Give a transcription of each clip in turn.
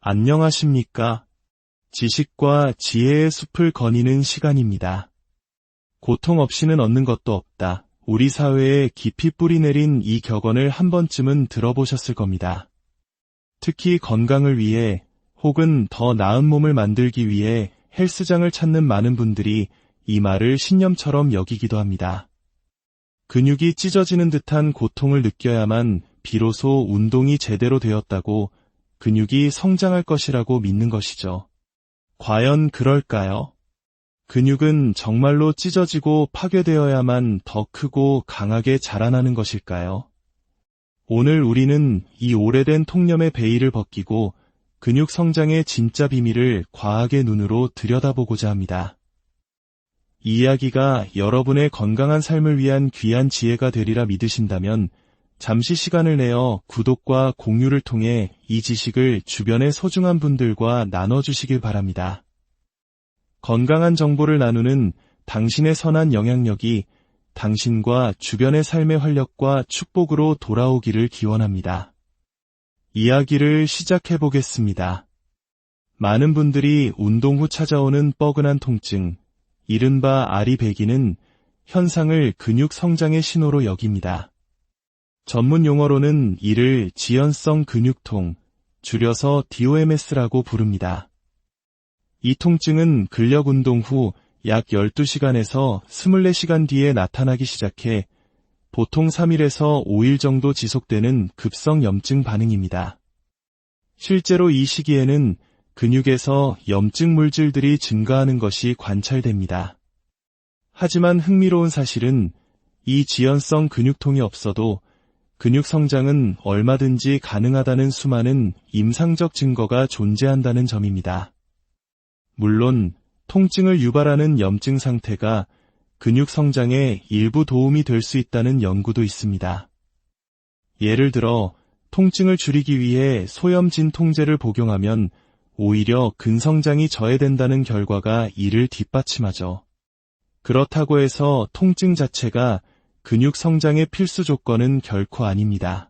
안녕하십니까? 지식과 지혜의 숲을 거니는 시간입니다. 고통 없이는 얻는 것도 없다. 우리 사회에 깊이 뿌리내린 이 격언을 한 번쯤은 들어보셨을 겁니다. 특히 건강을 위해 혹은 더 나은 몸을 만들기 위해 헬스장을 찾는 많은 분들이 이 말을 신념처럼 여기기도 합니다. 근육이 찢어지는 듯한 고통을 느껴야만 비로소 운동이 제대로 되었다고 근육이 성장할 것이라고 믿는 것이죠. 과연 그럴까요? 근육은 정말로 찢어지고 파괴되어야만 더 크고 강하게 자라나는 것일까요? 오늘 우리는 이 오래된 통념의 베일을 벗기고 근육 성장의 진짜 비밀을 과학의 눈으로 들여다보고자 합니다. 이 이야기가 여러분의 건강한 삶을 위한 귀한 지혜가 되리라 믿으신다면 잠시 시간을 내어 구독과 공유를 통해 이 지식을 주변의 소중한 분들과 나눠주시길 바랍니다. 건강한 정보를 나누는 당신의 선한 영향력이 당신과 주변의 삶의 활력과 축복으로 돌아오기를 기원합니다. 이야기를 시작해보겠습니다. 많은 분들이 운동 후 찾아오는 뻐근한 통증, 이른바 아리배기는 현상을 근육 성장의 신호로 여깁니다. 전문 용어로는 이를 지연성 근육통, 줄여서 DOMS라고 부릅니다. 이 통증은 근력 운동 후 약 12시간에서 24시간 뒤에 나타나기 시작해 보통 3일에서 5일 정도 지속되는 급성 염증 반응입니다. 실제로 이 시기에는 근육에서 염증 물질들이 증가하는 것이 관찰됩니다. 하지만 흥미로운 사실은 이 지연성 근육통이 없어도 근육 성장은 얼마든지 가능하다는 수많은 임상적 증거가 존재한다는 점입니다. 물론 통증을 유발하는 염증 상태가 근육 성장에 일부 도움이 될 수 있다는 연구도 있습니다. 예를 들어 통증을 줄이기 위해 소염 진통제를 복용하면 오히려 근성장이 저해된다는 결과가 이를 뒷받침하죠. 그렇다고 해서 통증 자체가 근육 성장의 필수 조건은 결코 아닙니다.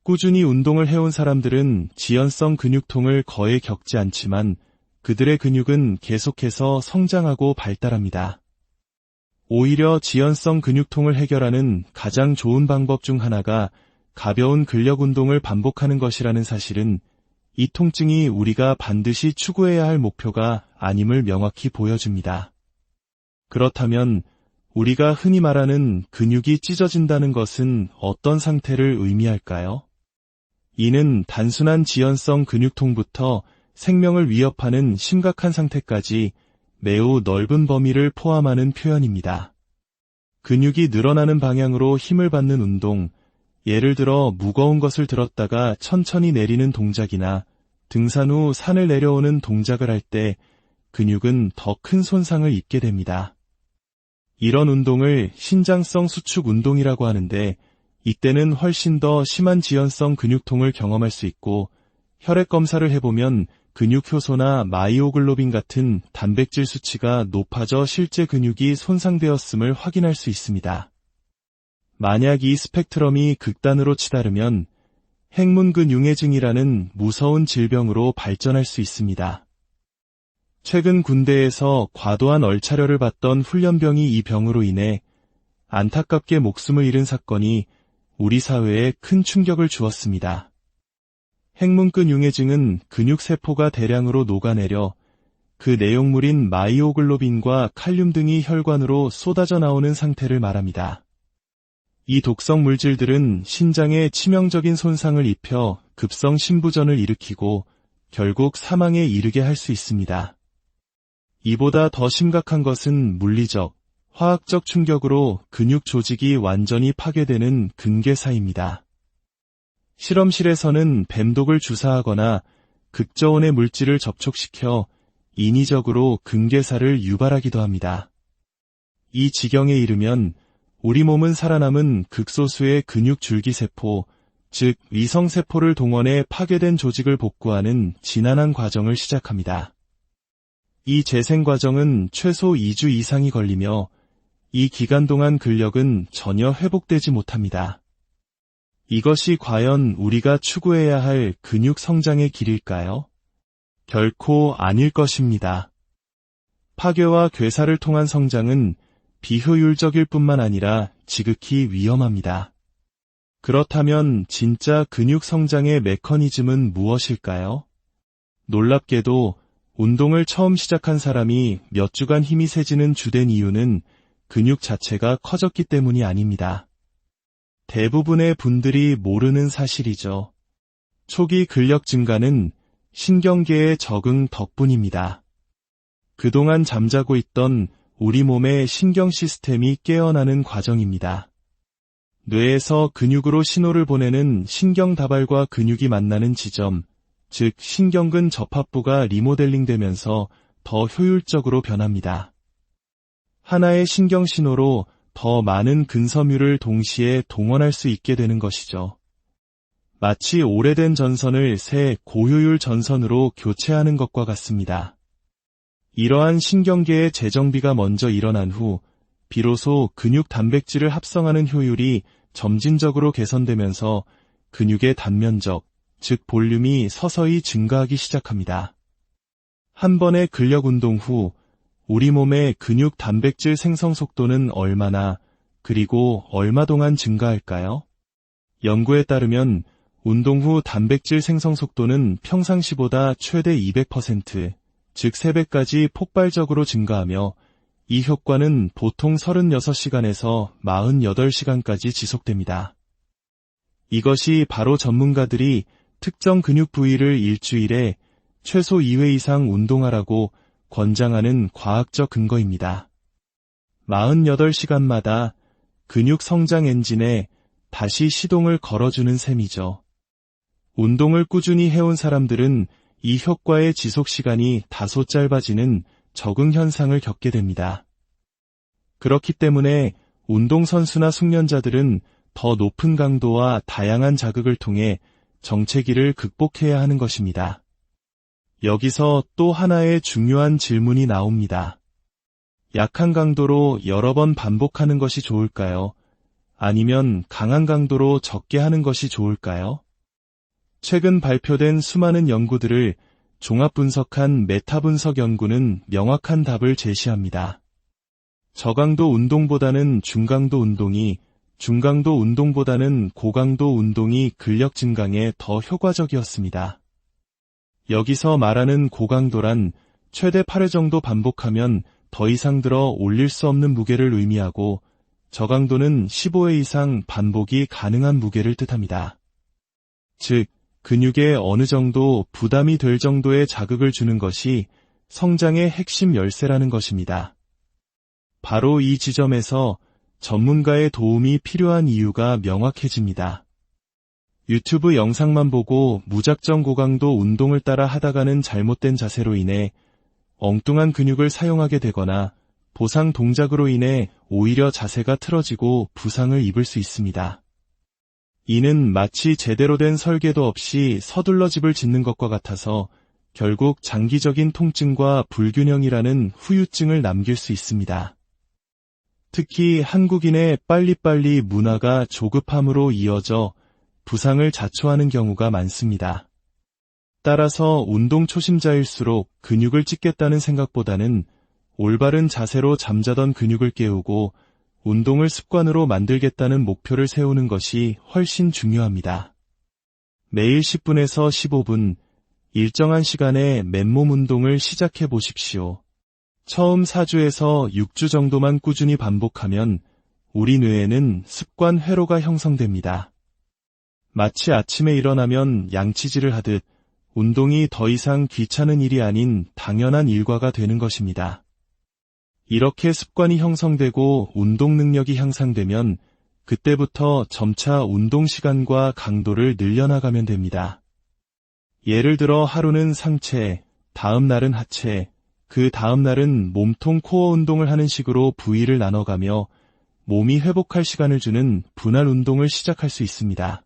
꾸준히 운동을 해온 사람들은 지연성 근육통을 거의 겪지 않지만 그들의 근육은 계속해서 성장하고 발달합니다. 오히려 지연성 근육통을 해결하는 가장 좋은 방법 중 하나가 가벼운 근력 운동을 반복하는 것이라는 사실은 이 통증이 우리가 반드시 추구해야 할 목표가 아님을 명확히 보여줍니다. 그렇다면 우리가 흔히 말하는 근육이 찢어진다는 것은 어떤 상태를 의미할까요? 이는 단순한 지연성 근육통부터 생명을 위협하는 심각한 상태까지 매우 넓은 범위를 포함하는 표현입니다. 근육이 늘어나는 방향으로 힘을 받는 운동, 예를 들어 무거운 것을 들었다가 천천히 내리는 동작이나 등산 후 산을 내려오는 동작을 할 때 근육은 더 큰 손상을 입게 됩니다. 이런 운동을 신장성 수축 운동이라고 하는데 이때는 훨씬 더 심한 지연성 근육통을 경험할 수 있고 혈액 검사를 해보면 근육 효소나 마이오글로빈 같은 단백질 수치가 높아져 실제 근육이 손상되었음을 확인할 수 있습니다. 만약 이 스펙트럼이 극단으로 치달으면 핵문근융해증이라는 무서운 질병으로 발전할 수 있습니다. 최근 군대에서 과도한 얼차려를 받던 훈련병이 이 병으로 인해 안타깝게 목숨을 잃은 사건이 우리 사회에 큰 충격을 주었습니다. 핵문근융해증은 근육세포가 대량으로 녹아내려 그 내용물인 마이오글로빈과 칼륨 등이 혈관으로 쏟아져 나오는 상태를 말합니다. 이 독성 물질들은 신장에 치명적인 손상을 입혀 급성 심부전을 일으키고 결국 사망에 이르게 할 수 있습니다. 이보다 더 심각한 것은 물리적, 화학적 충격으로 근육 조직이 완전히 파괴되는 근괴사입니다. 실험실에서는 뱀독을 주사하거나 극저온의 물질을 접촉시켜 인위적으로 근괴사를 유발하기도 합니다. 이 지경에 이르면 우리 몸은 살아남은 극소수의 근육 줄기세포, 즉 위성세포를 동원해 파괴된 조직을 복구하는 지난한 과정을 시작합니다. 이 재생 과정은 최소 2주 이상이 걸리며 이 기간 동안 근력은 전혀 회복되지 못합니다. 이것이 과연 우리가 추구해야 할 근육 성장의 길일까요? 결코 아닐 것입니다. 파괴와 괴사를 통한 성장은 비효율적일 뿐만 아니라 지극히 위험합니다. 그렇다면 진짜 근육 성장의 메커니즘은 무엇일까요? 놀랍게도 운동을 처음 시작한 사람이 몇 주간 힘이 세지는 주된 이유는 근육 자체가 커졌기 때문이 아닙니다. 대부분의 분들이 모르는 사실이죠. 초기 근력 증가는 신경계의 적응 덕분입니다. 그동안 잠자고 있던 우리 몸의 신경 시스템이 깨어나는 과정입니다. 뇌에서 근육으로 신호를 보내는 신경다발과 근육이 만나는 지점, 즉 신경근 접합부가 리모델링 되면서 더 효율적으로 변합니다. 하나의 신경 신호로 더 많은 근섬유를 동시에 동원할 수 있게 되는 것이죠. 마치 오래된 전선을 새 고효율 전선으로 교체하는 것과 같습니다. 이러한 신경계의 재정비가 먼저 일어난 후 비로소 근육 단백질을 합성하는 효율이 점진적으로 개선되면서 근육의 단면적, 즉 볼륨이 서서히 증가하기 시작합니다. 한 번의 근력 운동 후 우리 몸의 근육 단백질 생성 속도는 얼마나 그리고 얼마 동안 증가할까요? 연구에 따르면 운동 후 단백질 생성 속도는 평상시보다 최대 200%, 즉 3배까지 폭발적으로 증가하며 이 효과는 보통 36시간에서 48시간까지 지속됩니다. 이것이 바로 전문가들이 특정 근육 부위를 일주일에 최소 2회 이상 운동하라고 권장하는 과학적 근거입니다. 48시간마다 근육 성장 엔진에 다시 시동을 걸어주는 셈이죠. 운동을 꾸준히 해온 사람들은 이 효과의 지속 시간이 다소 짧아지는 적응 현상을 겪게 됩니다. 그렇기 때문에 운동선수나 숙련자들은 더 높은 강도와 다양한 자극을 통해 정체기를 극복해야 하는 것입니다. 여기서 또 하나의 중요한 질문이 나옵니다. 약한 강도로 여러 번 반복하는 것이 좋을까요? 아니면 강한 강도로 적게 하는 것이 좋을까요? 최근 발표된 수많은 연구들을 종합 분석한 메타 분석 연구는 명확한 답을 제시합니다. 저강도 운동보다는 중강도 운동이, 중강도 운동보다는 고강도 운동이 근력 증강에 더 효과적이었습니다. 여기서 말하는 고강도란 최대 8회 정도 반복하면 더 이상 들어 올릴 수 없는 무게를 의미하고, 저강도는 15회 이상 반복이 가능한 무게를 뜻합니다. 즉, 근육에 어느 정도 부담이 될 정도의 자극을 주는 것이 성장의 핵심 열쇠라는 것입니다. 바로 이 지점에서 전문가의 도움이 필요한 이유가 명확해집니다. 유튜브 영상만 보고 무작정 고강도 운동을 따라 하다가는 잘못된 자세로 인해 엉뚱한 근육을 사용하게 되거나 보상 동작으로 인해 오히려 자세가 틀어지고 부상을 입을 수 있습니다. 이는 마치 제대로 된 설계도 없이 서둘러 집을 짓는 것과 같아서 결국 장기적인 통증과 불균형이라는 후유증을 남길 수 있습니다. 특히 한국인의 빨리빨리 문화가 조급함으로 이어져 부상을 자초하는 경우가 많습니다. 따라서 운동 초심자일수록 근육을 찢겠다는 생각보다는 올바른 자세로 잠자던 근육을 깨우고 운동을 습관으로 만들겠다는 목표를 세우는 것이 훨씬 중요합니다. 매일 10분에서 15분, 일정한 시간에 맨몸 운동을 시작해 보십시오. 처음 4주에서 6주 정도만 꾸준히 반복하면 우리 뇌에는 습관 회로가 형성됩니다. 마치 아침에 일어나면 양치질을 하듯 운동이 더 이상 귀찮은 일이 아닌 당연한 일과가 되는 것입니다. 이렇게 습관이 형성되고 운동 능력이 향상되면 그때부터 점차 운동 시간과 강도를 늘려나가면 됩니다. 예를 들어 하루는 상체, 다음 날은 하체, 그 다음 날은 몸통 코어 운동을 하는 식으로 부위를 나눠가며 몸이 회복할 시간을 주는 분할 운동을 시작할 수 있습니다.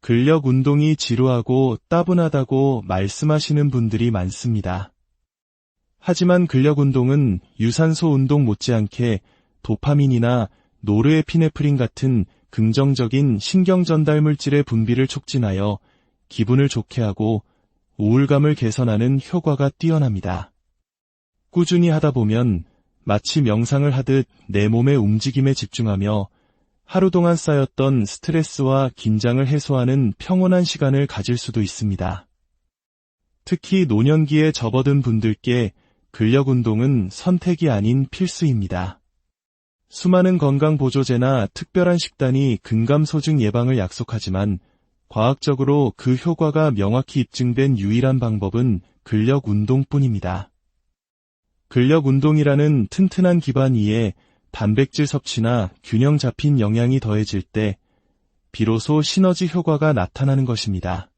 근력 운동이 지루하고 따분하다고 말씀하시는 분들이 많습니다. 하지만 근력 운동은 유산소 운동 못지않게 도파민이나 노르에피네프린 같은 긍정적인 신경 전달 물질의 분비를 촉진하여 기분을 좋게 하고 우울감을 개선하는 효과가 뛰어납니다. 꾸준히 하다 보면 마치 명상을 하듯 내 몸의 움직임에 집중하며 하루 동안 쌓였던 스트레스와 긴장을 해소하는 평온한 시간을 가질 수도 있습니다. 특히 노년기에 접어든 분들께 근력 운동은 선택이 아닌 필수입니다. 수많은 건강보조제나 특별한 식단이 근감소증 예방을 약속하지만 과학적으로 그 효과가 명확히 입증된 유일한 방법은 근력 운동뿐입니다. 근력 운동이라는 튼튼한 기반 위에 단백질 섭취나 균형 잡힌 영양이 더해질 때 비로소 시너지 효과가 나타나는 것입니다.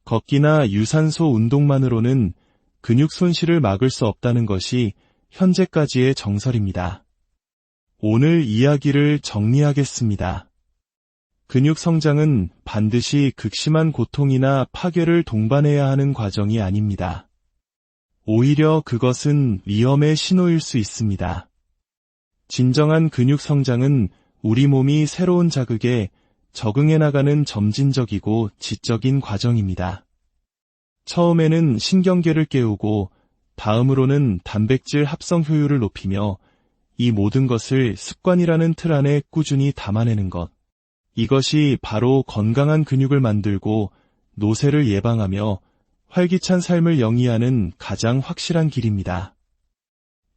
걷기나 유산소 운동만으로는 근육 손실을 막을 수 없다는 것이 현재까지의 정설입니다. 오늘 이야기를 정리하겠습니다. 근육 성장은 반드시 극심한 고통이나 파괴를 동반해야 하는 과정이 아닙니다. 오히려 그것은 위험의 신호일 수 있습니다. 진정한 근육 성장은 우리 몸이 새로운 자극에 적응해 나가는 점진적이고 지적인 과정입니다. 처음에는 신경계를 깨우고 다음으로는 단백질 합성 효율을 높이며 이 모든 것을 습관이라는 틀 안에 꾸준히 담아내는 것. 이것이 바로 건강한 근육을 만들고 노쇠를 예방하며 활기찬 삶을 영위하는 가장 확실한 길입니다.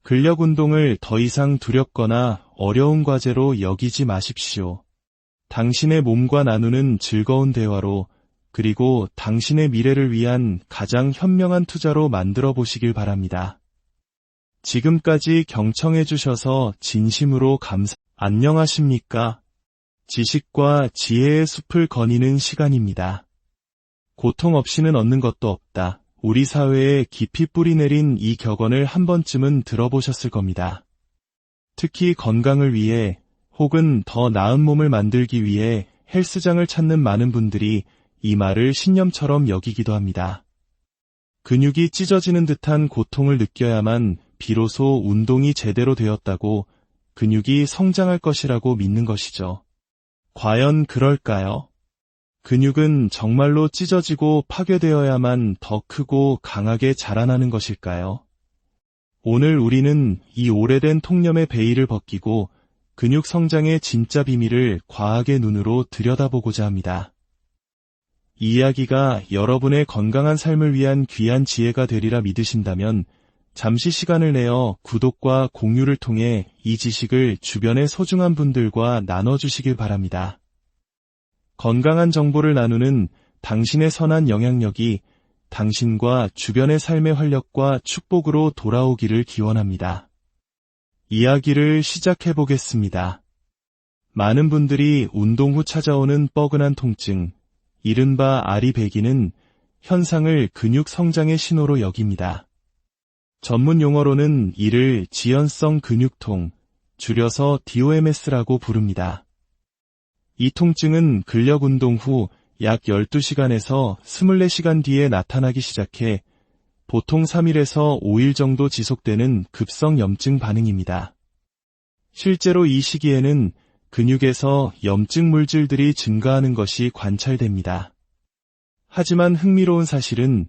근력 운동을 더 이상 두렵거나 어려운 과제로 여기지 마십시오. 당신의 몸과 나누는 즐거운 대화로 그리고 당신의 미래를 위한 가장 현명한 투자로 만들어 보시길 바랍니다. 지금까지 경청해 주셔서 진심으로 안녕하십니까? 지식과 지혜의 숲을 거니는 시간입니다. 고통 없이는 얻는 것도 없다. 우리 사회에 깊이 뿌리내린 이 격언을 한 번쯤은 들어보셨을 겁니다. 특히 건강을 위해 혹은 더 나은 몸을 만들기 위해 헬스장을 찾는 많은 분들이 이 말을 신념처럼 여기기도 합니다. 근육이 찢어지는 듯한 고통을 느껴야만 비로소 운동이 제대로 되었다고 근육이 성장할 것이라고 믿는 것이죠. 과연 그럴까요? 근육은 정말로 찢어지고 파괴되어야만 더 크고 강하게 자라나는 것일까요? 오늘 우리는 이 오래된 통념의 베일을 벗기고 근육 성장의 진짜 비밀을 과학의 눈으로 들여다보고자 합니다. 이 이야기가 여러분의 건강한 삶을 위한 귀한 지혜가 되리라 믿으신다면 잠시 시간을 내어 구독과 공유를 통해 이 지식을 주변의 소중한 분들과 나눠주시길 바랍니다. 건강한 정보를 나누는 당신의 선한 영향력이 당신과 주변의 삶의 활력과 축복으로 돌아오기를 기원합니다. 이야기를 시작해보겠습니다. 많은 분들이 운동 후 찾아오는 뻐근한 통증, 이른바 아리배기는 현상을 근육 성장의 신호로 여깁니다. 전문 용어로는 이를 지연성 근육통, 줄여서 DOMS라고 부릅니다. 이 통증은 근력 운동 후 약 12시간에서 24시간 뒤에 나타나기 시작해 보통 3일에서 5일 정도 지속되는 급성 염증 반응입니다. 실제로 이 시기에는 근육에서 염증 물질들이 증가하는 것이 관찰됩니다. 하지만 흥미로운 사실은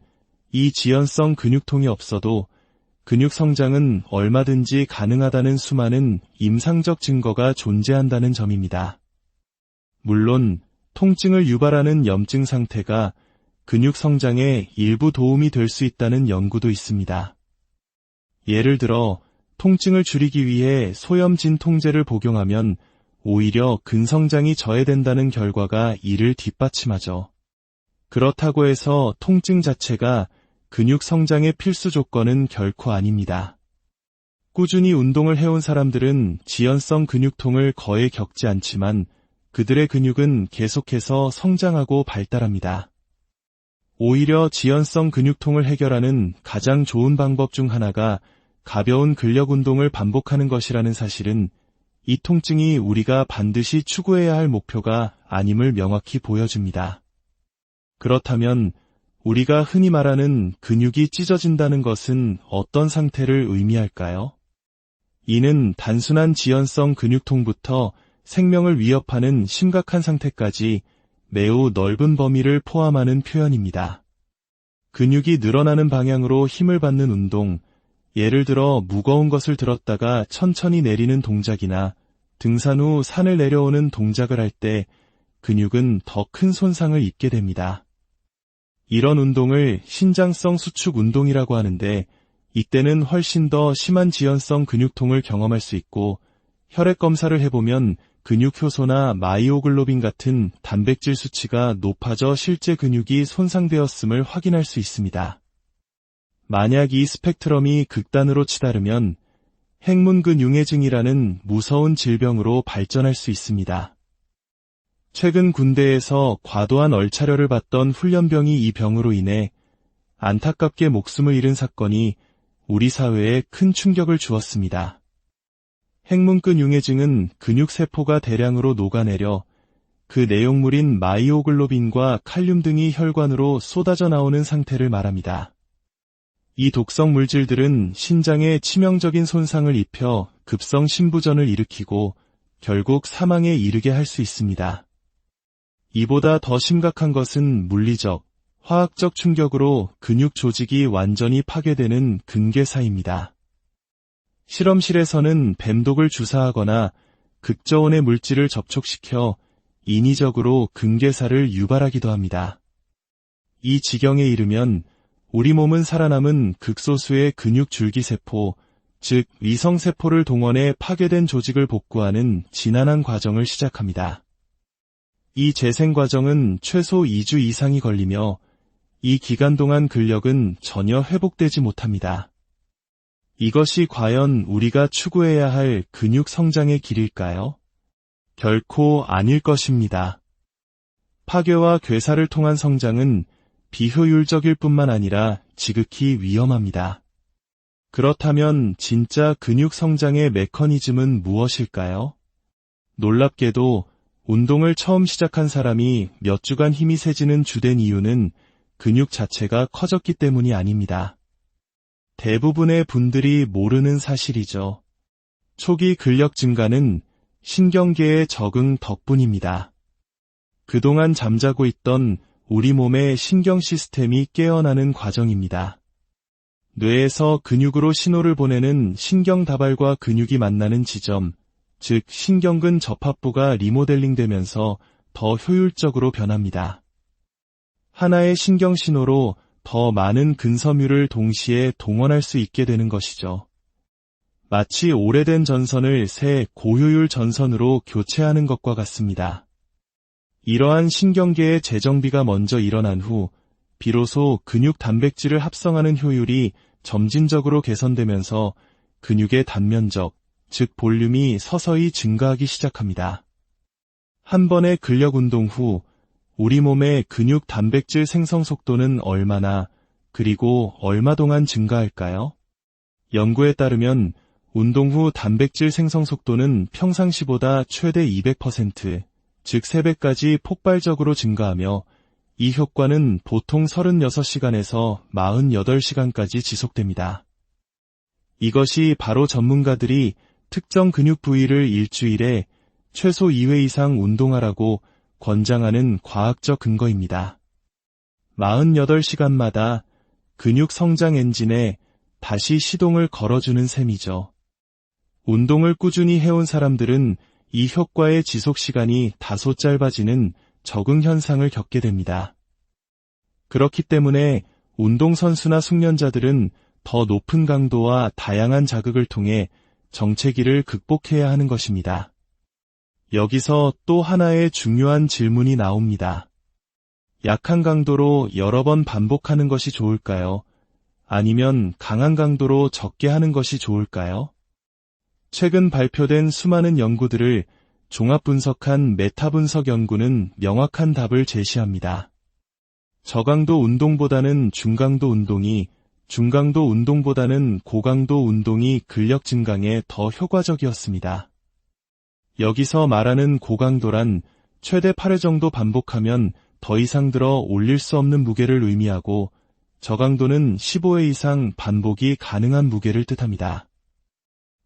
이 지연성 근육통이 없어도 근육 성장은 얼마든지 가능하다는 수많은 임상적 증거가 존재한다는 점입니다. 물론 통증을 유발하는 염증 상태가 근육 성장에 일부 도움이 될 수 있다는 연구도 있습니다. 예를 들어 통증을 줄이기 위해 소염 진통제를 복용하면 오히려 근성장이 저해된다는 결과가 이를 뒷받침하죠. 그렇다고 해서 통증 자체가 근육 성장의 필수 조건은 결코 아닙니다. 꾸준히 운동을 해온 사람들은 지연성 근육통을 거의 겪지 않지만 그들의 근육은 계속해서 성장하고 발달합니다. 오히려 지연성 근육통을 해결하는 가장 좋은 방법 중 하나가 가벼운 근력 운동을 반복하는 것이라는 사실은 이 통증이 우리가 반드시 추구해야 할 목표가 아님을 명확히 보여줍니다. 그렇다면 우리가 흔히 말하는 근육이 찢어진다는 것은 어떤 상태를 의미할까요? 이는 단순한 지연성 근육통부터 생명을 위협하는 심각한 상태까지 매우 넓은 범위를 포함하는 표현입니다. 근육이 늘어나는 방향으로 힘을 받는 운동, 예를 들어 무거운 것을 들었다가 천천히 내리는 동작이나 등산 후 산을 내려오는 동작을 할 때 근육은 더 큰 손상을 입게 됩니다. 이런 운동을 신장성 수축 운동이라고 하는데, 이때는 훨씬 더 심한 지연성 근육통을 경험할 수 있고, 혈액 검사를 해보면 근육 효소나 마이오글로빈 같은 단백질 수치가 높아져 실제 근육이 손상되었음을 확인할 수 있습니다. 만약 이 스펙트럼이 극단으로 치달으면 핵문근 융해증이라는 무서운 질병으로 발전할 수 있습니다. 최근 군대에서 과도한 얼차려를 받던 훈련병이 이 병으로 인해 안타깝게 목숨을 잃은 사건이 우리 사회에 큰 충격을 주었습니다. 핵문근 융해증은 근육세포가 대량으로 녹아내려 그 내용물인 마이오글로빈과 칼륨 등이 혈관으로 쏟아져 나오는 상태를 말합니다. 이 독성 물질들은 신장에 치명적인 손상을 입혀 급성 심부전을 일으키고 결국 사망에 이르게 할 수 있습니다. 이보다 더 심각한 것은 물리적, 화학적 충격으로 근육 조직이 완전히 파괴되는 근괴사입니다. 실험실에서는 뱀독을 주사하거나 극저온의 물질을 접촉시켜 인위적으로 근괴사를 유발하기도 합니다. 이 지경에 이르면 우리 몸은 살아남은 극소수의 근육 줄기세포, 즉 위성세포를 동원해 파괴된 조직을 복구하는 지난한 과정을 시작합니다. 이 재생 과정은 최소 2주 이상이 걸리며 이 기간 동안 근력은 전혀 회복되지 못합니다. 이것이 과연 우리가 추구해야 할 근육 성장의 길일까요? 결코 아닐 것입니다. 파괴와 괴사를 통한 성장은 비효율적일 뿐만 아니라 지극히 위험합니다. 그렇다면 진짜 근육 성장의 메커니즘은 무엇일까요? 놀랍게도 운동을 처음 시작한 사람이 몇 주간 힘이 세지는 주된 이유는 근육 자체가 커졌기 때문이 아닙니다. 대부분의 분들이 모르는 사실이죠. 초기 근력 증가는 신경계의 적응 덕분입니다. 그동안 잠자고 있던 우리 몸의 신경 시스템이 깨어나는 과정입니다. 뇌에서 근육으로 신호를 보내는 신경다발과 근육이 만나는 지점, 즉 신경근 접합부가 리모델링 되면서 더 효율적으로 변합니다. 하나의 신경신호로 더 많은 근섬유를 동시에 동원할 수 있게 되는 것이죠. 마치 오래된 전선을 새 고효율 전선으로 교체하는 것과 같습니다. 이러한 신경계의 재정비가 먼저 일어난 후 비로소 근육 단백질을 합성하는 효율이 점진적으로 개선되면서 근육의 단면적, 즉 볼륨이 서서히 증가하기 시작합니다. 한 번의 근력 운동 후 우리 몸의 근육 단백질 생성 속도는 얼마나, 그리고 얼마 동안 증가할까요? 연구에 따르면 운동 후 단백질 생성 속도는 평상시보다 최대 200%, 즉 3배까지 폭발적으로 증가하며 이 효과는 보통 36시간에서 48시간까지 지속됩니다. 이것이 바로 전문가들이 특정 근육 부위를 일주일에 최소 2회 이상 운동하라고 권장하는 과학적 근거입니다. 48시간마다 근육 성장 엔진에 다시 시동을 걸어주는 셈이죠. 운동을 꾸준히 해온 사람들은 이 효과의 지속 시간이 다소 짧아지는 적응 현상을 겪게 됩니다. 그렇기 때문에 운동선수나 숙련자들은 더 높은 강도와 다양한 자극을 통해 정체기를 극복해야 하는 것입니다. 여기서 또 하나의 중요한 질문이 나옵니다. 약한 강도로 여러 번 반복하는 것이 좋을까요? 아니면 강한 강도로 적게 하는 것이 좋을까요? 최근 발표된 수많은 연구들을 종합 분석한 메타 분석 연구는 명확한 답을 제시합니다. 저강도 운동보다는 중강도 운동이, 중강도 운동보다는 고강도 운동이 근력 증강에 더 효과적이었습니다. 여기서 말하는 고강도란 최대 8회 정도 반복하면 더 이상 들어 올릴 수 없는 무게를 의미하고, 저강도는 15회 이상 반복이 가능한 무게를 뜻합니다.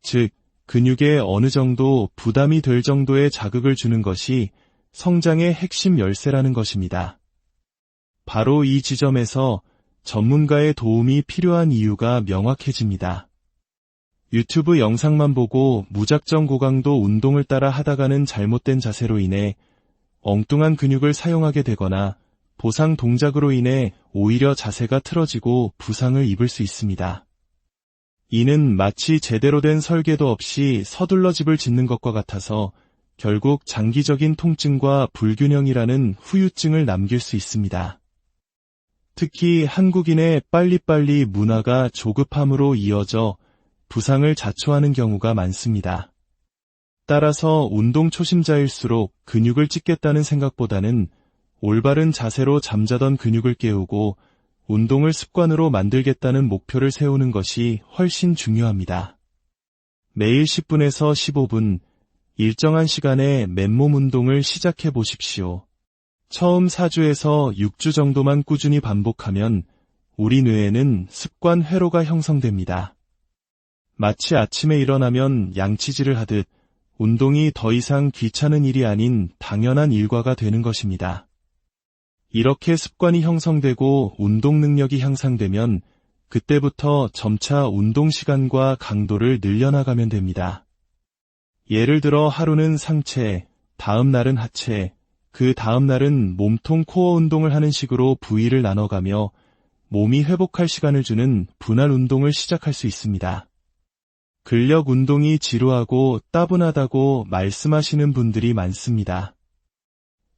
즉, 근육에 어느 정도 부담이 될 정도의 자극을 주는 것이 성장의 핵심 열쇠라는 것입니다. 바로 이 지점에서 전문가의 도움이 필요한 이유가 명확해집니다. 유튜브 영상만 보고 무작정 고강도 운동을 따라 하다가는 잘못된 자세로 인해 엉뚱한 근육을 사용하게 되거나 보상 동작으로 인해 오히려 자세가 틀어지고 부상을 입을 수 있습니다. 이는 마치 제대로 된 설계도 없이 서둘러 집을 짓는 것과 같아서 결국 장기적인 통증과 불균형이라는 후유증을 남길 수 있습니다. 특히 한국인의 빨리빨리 문화가 조급함으로 이어져 부상을 자초하는 경우가 많습니다. 따라서 운동 초심자일수록 근육을 찢겠다는 생각보다는 올바른 자세로 잠자던 근육을 깨우고 운동을 습관으로 만들겠다는 목표를 세우는 것이 훨씬 중요합니다. 매일 10분에서 15분, 일정한 시간에 맨몸 운동을 시작해 보십시오. 처음 4주에서 6주 정도만 꾸준히 반복하면 우리 뇌에는 습관 회로가 형성됩니다. 마치 아침에 일어나면 양치질을 하듯 운동이 더 이상 귀찮은 일이 아닌 당연한 일과가 되는 것입니다. 이렇게 습관이 형성되고 운동 능력이 향상되면 그때부터 점차 운동 시간과 강도를 늘려나가면 됩니다. 예를 들어 하루는 상체, 다음 날은 하체, 그 다음 날은 몸통 코어 운동을 하는 식으로 부위를 나눠가며 몸이 회복할 시간을 주는 분할 운동을 시작할 수 있습니다. 근력 운동이 지루하고 따분하다고 말씀하시는 분들이 많습니다.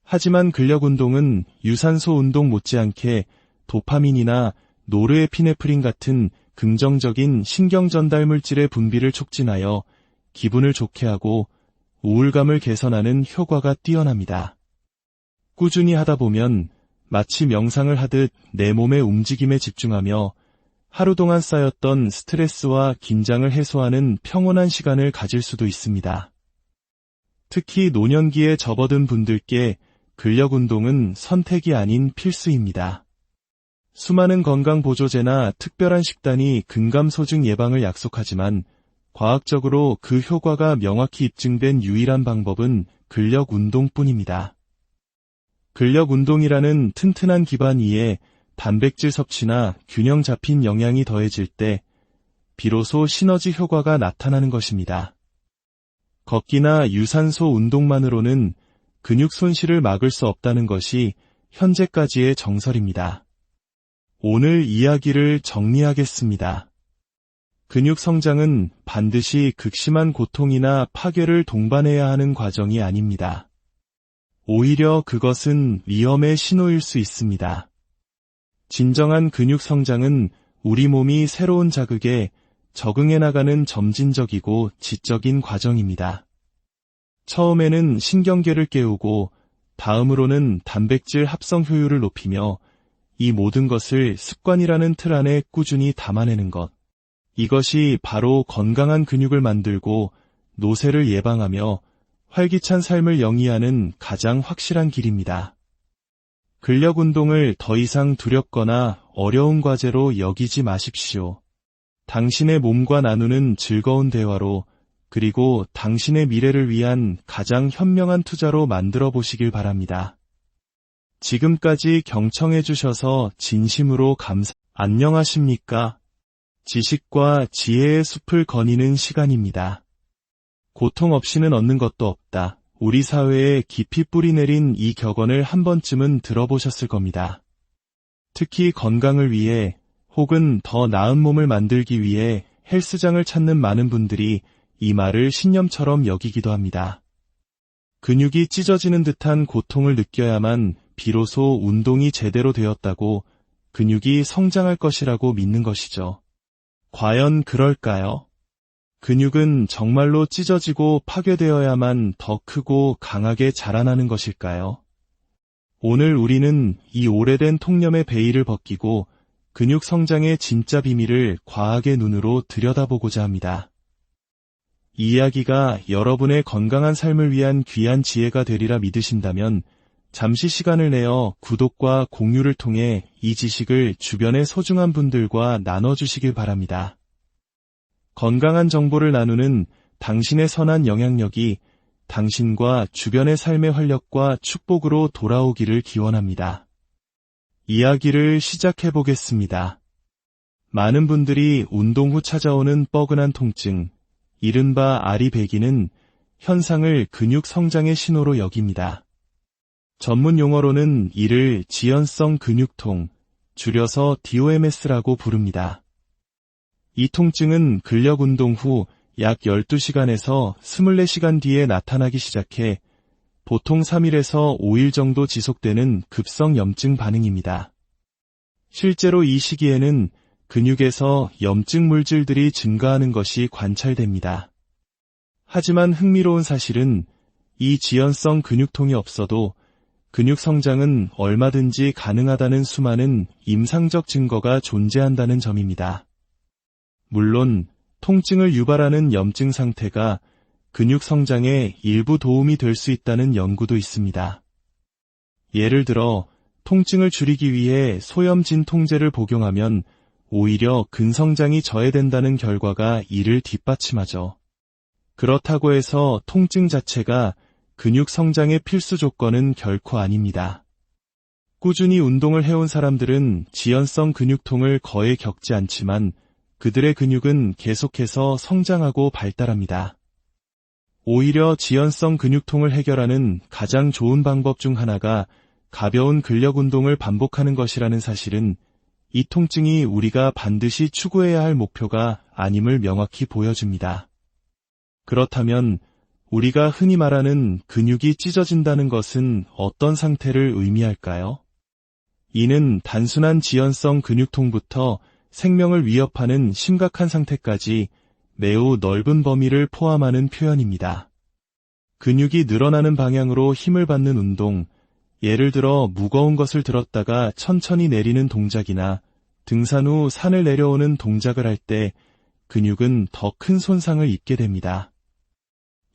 하지만 근력 운동은 유산소 운동 못지않게 도파민이나 노르에피네프린 같은 긍정적인 신경 전달 물질의 분비를 촉진하여 기분을 좋게 하고 우울감을 개선하는 효과가 뛰어납니다. 꾸준히 하다 보면 마치 명상을 하듯 내 몸의 움직임에 집중하며 하루 동안 쌓였던 스트레스와 긴장을 해소하는 평온한 시간을 가질 수도 있습니다. 특히 노년기에 접어든 분들께 근력 운동은 선택이 아닌 필수입니다. 수많은 건강보조제나 특별한 식단이 근감소증 예방을 약속하지만 과학적으로 그 효과가 명확히 입증된 유일한 방법은 근력 운동뿐입니다. 근력 운동이라는 튼튼한 기반 위에 단백질 섭취나 균형 잡힌 영양이 더해질 때 비로소 시너지 효과가 나타나는 것입니다. 걷기나 유산소 운동만으로는 근육 손실을 막을 수 없다는 것이 현재까지의 정설입니다. 오늘 이야기를 정리하겠습니다. 근육 성장은 반드시 극심한 고통이나 파괴를 동반해야 하는 과정이 아닙니다. 오히려 그것은 위험의 신호일 수 있습니다. 진정한 근육 성장은 우리 몸이 새로운 자극에 적응해 나가는 점진적이고 지적인 과정입니다. 처음에는 신경계를 깨우고 다음으로는 단백질 합성 효율을 높이며 이 모든 것을 습관이라는 틀 안에 꾸준히 담아내는 것. 이것이 바로 건강한 근육을 만들고 노쇠를 예방하며 활기찬 삶을 영위하는 가장 확실한 길입니다. 근력 운동을 더 이상 두렵거나 어려운 과제로 여기지 마십시오. 당신의 몸과 나누는 즐거운 대화로 그리고 당신의 미래를 위한 가장 현명한 투자로 만들어 보시길 바랍니다. 지금까지 경청해 주셔서 진심으로 안녕하십니까? 지식과 지혜의 숲을 거니는 시간입니다. 고통 없이는 얻는 것도 없다. 우리 사회에 깊이 뿌리내린 이 격언을 한 번쯤은 들어보셨을 겁니다. 특히 건강을 위해 혹은 더 나은 몸을 만들기 위해 헬스장을 찾는 많은 분들이 이 말을 신념처럼 여기기도 합니다. 근육이 찢어지는 듯한 고통을 느껴야만 비로소 운동이 제대로 되었다고 근육이 성장할 것이라고 믿는 것이죠. 과연 그럴까요? 근육은 정말로 찢어지고 파괴되어야만 더 크고 강하게 자라나는 것일까요? 오늘 우리는 이 오래된 통념의 베일을 벗기고 근육 성장의 진짜 비밀을 과학의 눈으로 들여다보고자 합니다. 이 이야기가 여러분의 건강한 삶을 위한 귀한 지혜가 되리라 믿으신다면 잠시 시간을 내어 구독과 공유를 통해 이 지식을 주변의 소중한 분들과 나눠주시길 바랍니다. 건강한 정보를 나누는 당신의 선한 영향력이 당신과 주변의 삶의 활력과 축복으로 돌아오기를 기원합니다. 이야기를 시작해 보겠습니다. 많은 분들이 운동 후 찾아오는 뻐근한 통증, 이른바 아리배기는 현상을 근육 성장의 신호로 여깁니다. 전문 용어로는 이를 지연성 근육통, 줄여서 DOMS라고 부릅니다. 이 통증은 근력 운동 후 약 12시간에서 24시간 뒤에 나타나기 시작해 보통 3일에서 5일 정도 지속되는 급성 염증 반응입니다. 실제로 이 시기에는 근육에서 염증 물질들이 증가하는 것이 관찰됩니다. 하지만 흥미로운 사실은 이 지연성 근육통이 없어도 근육 성장은 얼마든지 가능하다는 수많은 임상적 증거가 존재한다는 점입니다. 물론 통증을 유발하는 염증 상태가 근육 성장에 일부 도움이 될 수 있다는 연구도 있습니다. 예를 들어 통증을 줄이기 위해 소염 진통제를 복용하면 오히려 근성장이 저해된다는 결과가 이를 뒷받침하죠. 그렇다고 해서 통증 자체가 근육 성장의 필수 조건은 결코 아닙니다. 꾸준히 운동을 해온 사람들은 지연성 근육통을 거의 겪지 않지만 그들의 근육은 계속해서 성장하고 발달합니다. 오히려 지연성 근육통을 해결하는 가장 좋은 방법 중 하나가 가벼운 근력 운동을 반복하는 것이라는 사실은 이 통증이 우리가 반드시 추구해야 할 목표가 아님을 명확히 보여줍니다. 그렇다면 우리가 흔히 말하는 근육이 찢어진다는 것은 어떤 상태를 의미할까요? 이는 단순한 지연성 근육통부터 생명을 위협하는 심각한 상태까지 매우 넓은 범위를 포함하는 표현입니다. 근육이 늘어나는 방향으로 힘을 받는 운동, 예를 들어 무거운 것을 들었다가 천천히 내리는 동작이나 등산 후 산을 내려오는 동작을 할 때 근육은 더 큰 손상을 입게 됩니다.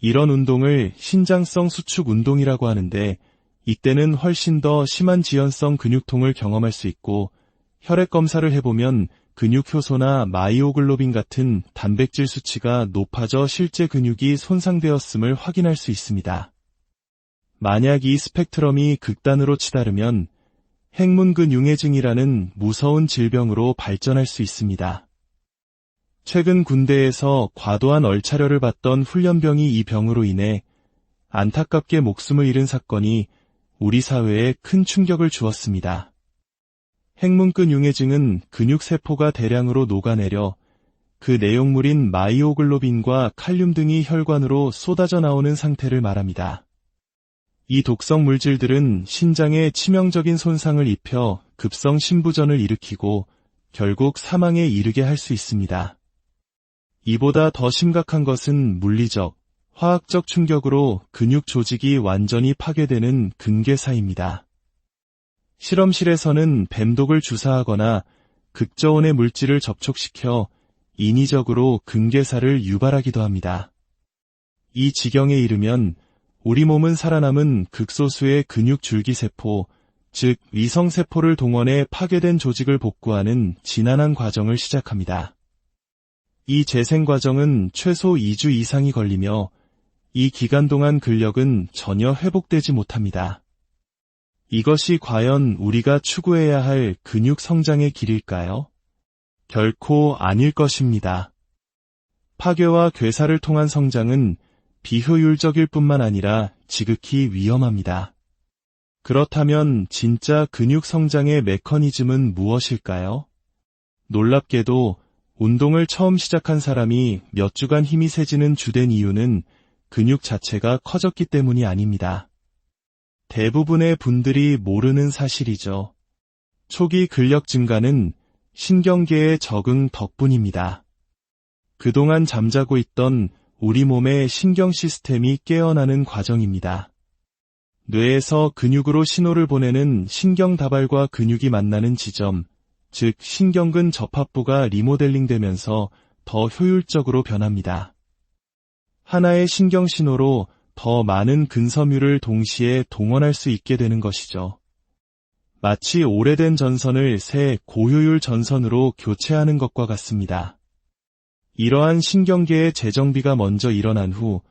이런 운동을 신장성 수축 운동이라고 하는데 이때는 훨씬 더 심한 지연성 근육통을 경험할 수 있고 혈액 검사를 해보면 근육 효소나 마이오글로빈 같은 단백질 수치가 높아져 실제 근육이 손상되었음을 확인할 수 있습니다. 만약 이 스펙트럼이 극단으로 치달으면 핵문근 융해증이라는 무서운 질병으로 발전할 수 있습니다. 최근 군대에서 과도한 얼차려를 받던 훈련병이 이 병으로 인해 안타깝게 목숨을 잃은 사건이 우리 사회에 큰 충격을 주었습니다. 핵문근 융해증은 근육세포가 대량으로 녹아내려 그 내용물인 마이오글로빈과 칼륨 등이 혈관으로 쏟아져 나오는 상태를 말합니다. 이 독성 물질들은 신장에 치명적인 손상을 입혀 급성 심부전을 일으키고 결국 사망에 이르게 할 수 있습니다. 이보다 더 심각한 것은 물리적, 화학적 충격으로 근육 조직이 완전히 파괴되는 근괴사입니다. 실험실에서는 뱀독을 주사하거나 극저온의 물질을 접촉시켜 인위적으로 근괴사를 유발하기도 합니다. 이 지경에 이르면 우리 몸은 살아남은 극소수의 근육 줄기세포, 즉 위성세포를 동원해 파괴된 조직을 복구하는 지난한 과정을 시작합니다. 이 재생 과정은 최소 2주 이상이 걸리며 이 기간 동안 근력은 전혀 회복되지 못합니다. 이것이 과연 우리가 추구해야 할 근육 성장의 길일까요? 결코 아닐 것입니다. 파괴와 괴사를 통한 성장은 비효율적일 뿐만 아니라 지극히 위험합니다. 그렇다면 진짜 근육 성장의 메커니즘은 무엇일까요? 놀랍게도 운동을 처음 시작한 사람이 몇 주간 힘이 세지는 주된 이유는 근육 자체가 커졌기 때문이 아닙니다. 대부분의 분들이 모르는 사실이죠. 초기 근력 증가는 신경계의 적응 덕분입니다. 그동안 잠자고 있던 우리 몸의 신경 시스템이 깨어나는 과정입니다. 뇌에서 근육으로 신호를 보내는 신경다발과 근육이 만나는 지점, 즉 신경근 접합부가 리모델링되면서 더 효율적으로 변합니다. 하나의 신경신호로 더 많은 근섬유를 동시에 동원할 수 있게 되는 것이죠. 마치 오래된 전선을 새 고효율 전선으로 교체하는 것과 같습니다. 이러한 신경계의 재정비가 먼저 일어난 후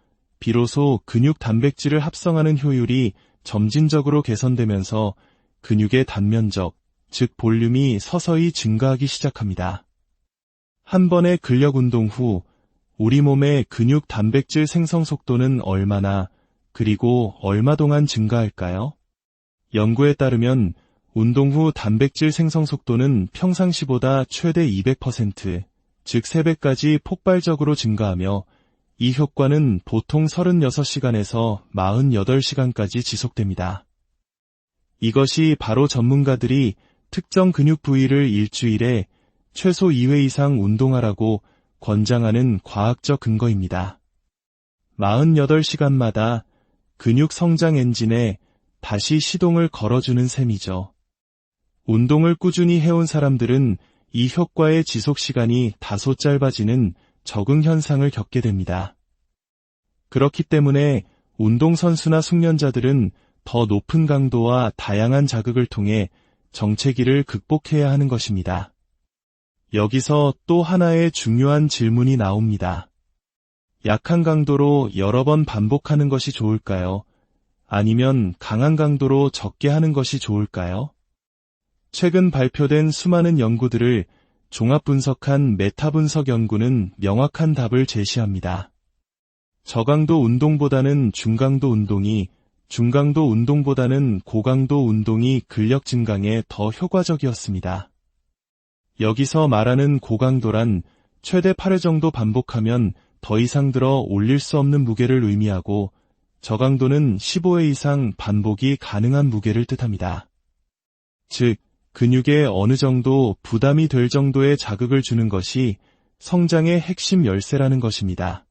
비로소 근육 단백질을 합성하는 효율이 점진적으로 개선되면서 근육의 단면적, 즉 볼륨이 서서히 증가하기 시작합니다. 한 번의 근력 운동 후 우리 몸의 근육 단백질 생성 속도는 얼마나 그리고 얼마 동안 증가할까요? 연구에 따르면 운동 후 단백질 생성 속도는 평상시보다 최대 200%, 즉 3배까지 폭발적으로 증가하며 이 효과는 보통 36시간에서 48시간까지 지속됩니다. 이것이 바로 전문가들이 특정 근육 부위를 일주일에 최소 2회 이상 운동하라고 권장하는 과학적 근거입니다. 48시간마다 근육 성장 엔진에 다시 시동을 걸어주는 셈이죠. 운동을 꾸준히 해온 사람들은 이 효과의 지속 시간이 다소 짧아지는 적응 현상을 겪게 됩니다. 그렇기 때문에 운동선수나 숙련자들은 더 높은 강도와 다양한 자극을 통해 정체기를 극복해야 하는 것입니다. 여기서 또 하나의 중요한 질문이 나옵니다. 약한 강도로 여러 번 반복하는 것이 좋을까요? 아니면 강한 강도로 적게 하는 것이 좋을까요? 최근 발표된 수많은 연구들을 종합 분석한 메타 분석 연구는 명확한 답을 제시합니다. 저강도 운동보다는 중강도 운동이, 중강도 운동보다는 고강도 운동이 근력 증강에 더 효과적이었습니다. 여기서 말하는 고강도란 최대 8회 정도 반복하면 더 이상 들어 올릴 수 없는 무게를 의미하고, 저강도는 15회 이상 반복이 가능한 무게를 뜻합니다. 즉, 근육에 어느 정도 부담이 될 정도의 자극을 주는 것이 성장의 핵심 열쇠라는 것입니다.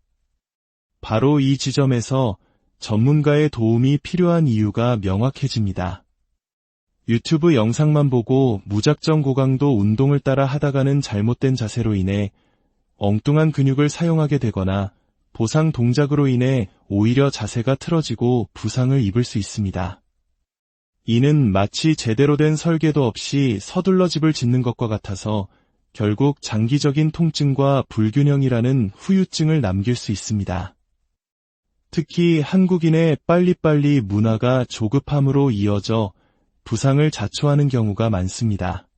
바로 이 지점에서 전문가의 도움이 필요한 이유가 명확해집니다. 유튜브 영상만 보고 무작정 고강도 운동을 따라 하다가는 잘못된 자세로 인해 엉뚱한 근육을 사용하게 되거나 보상 동작으로 인해 오히려 자세가 틀어지고 부상을 입을 수 있습니다. 이는 마치 제대로 된 설계도 없이 서둘러 집을 짓는 것과 같아서 결국 장기적인 통증과 불균형이라는 후유증을 남길 수 있습니다. 특히 한국인의 빨리빨리 문화가 조급함으로 이어져 부상을 자초하는 경우가 많습니다.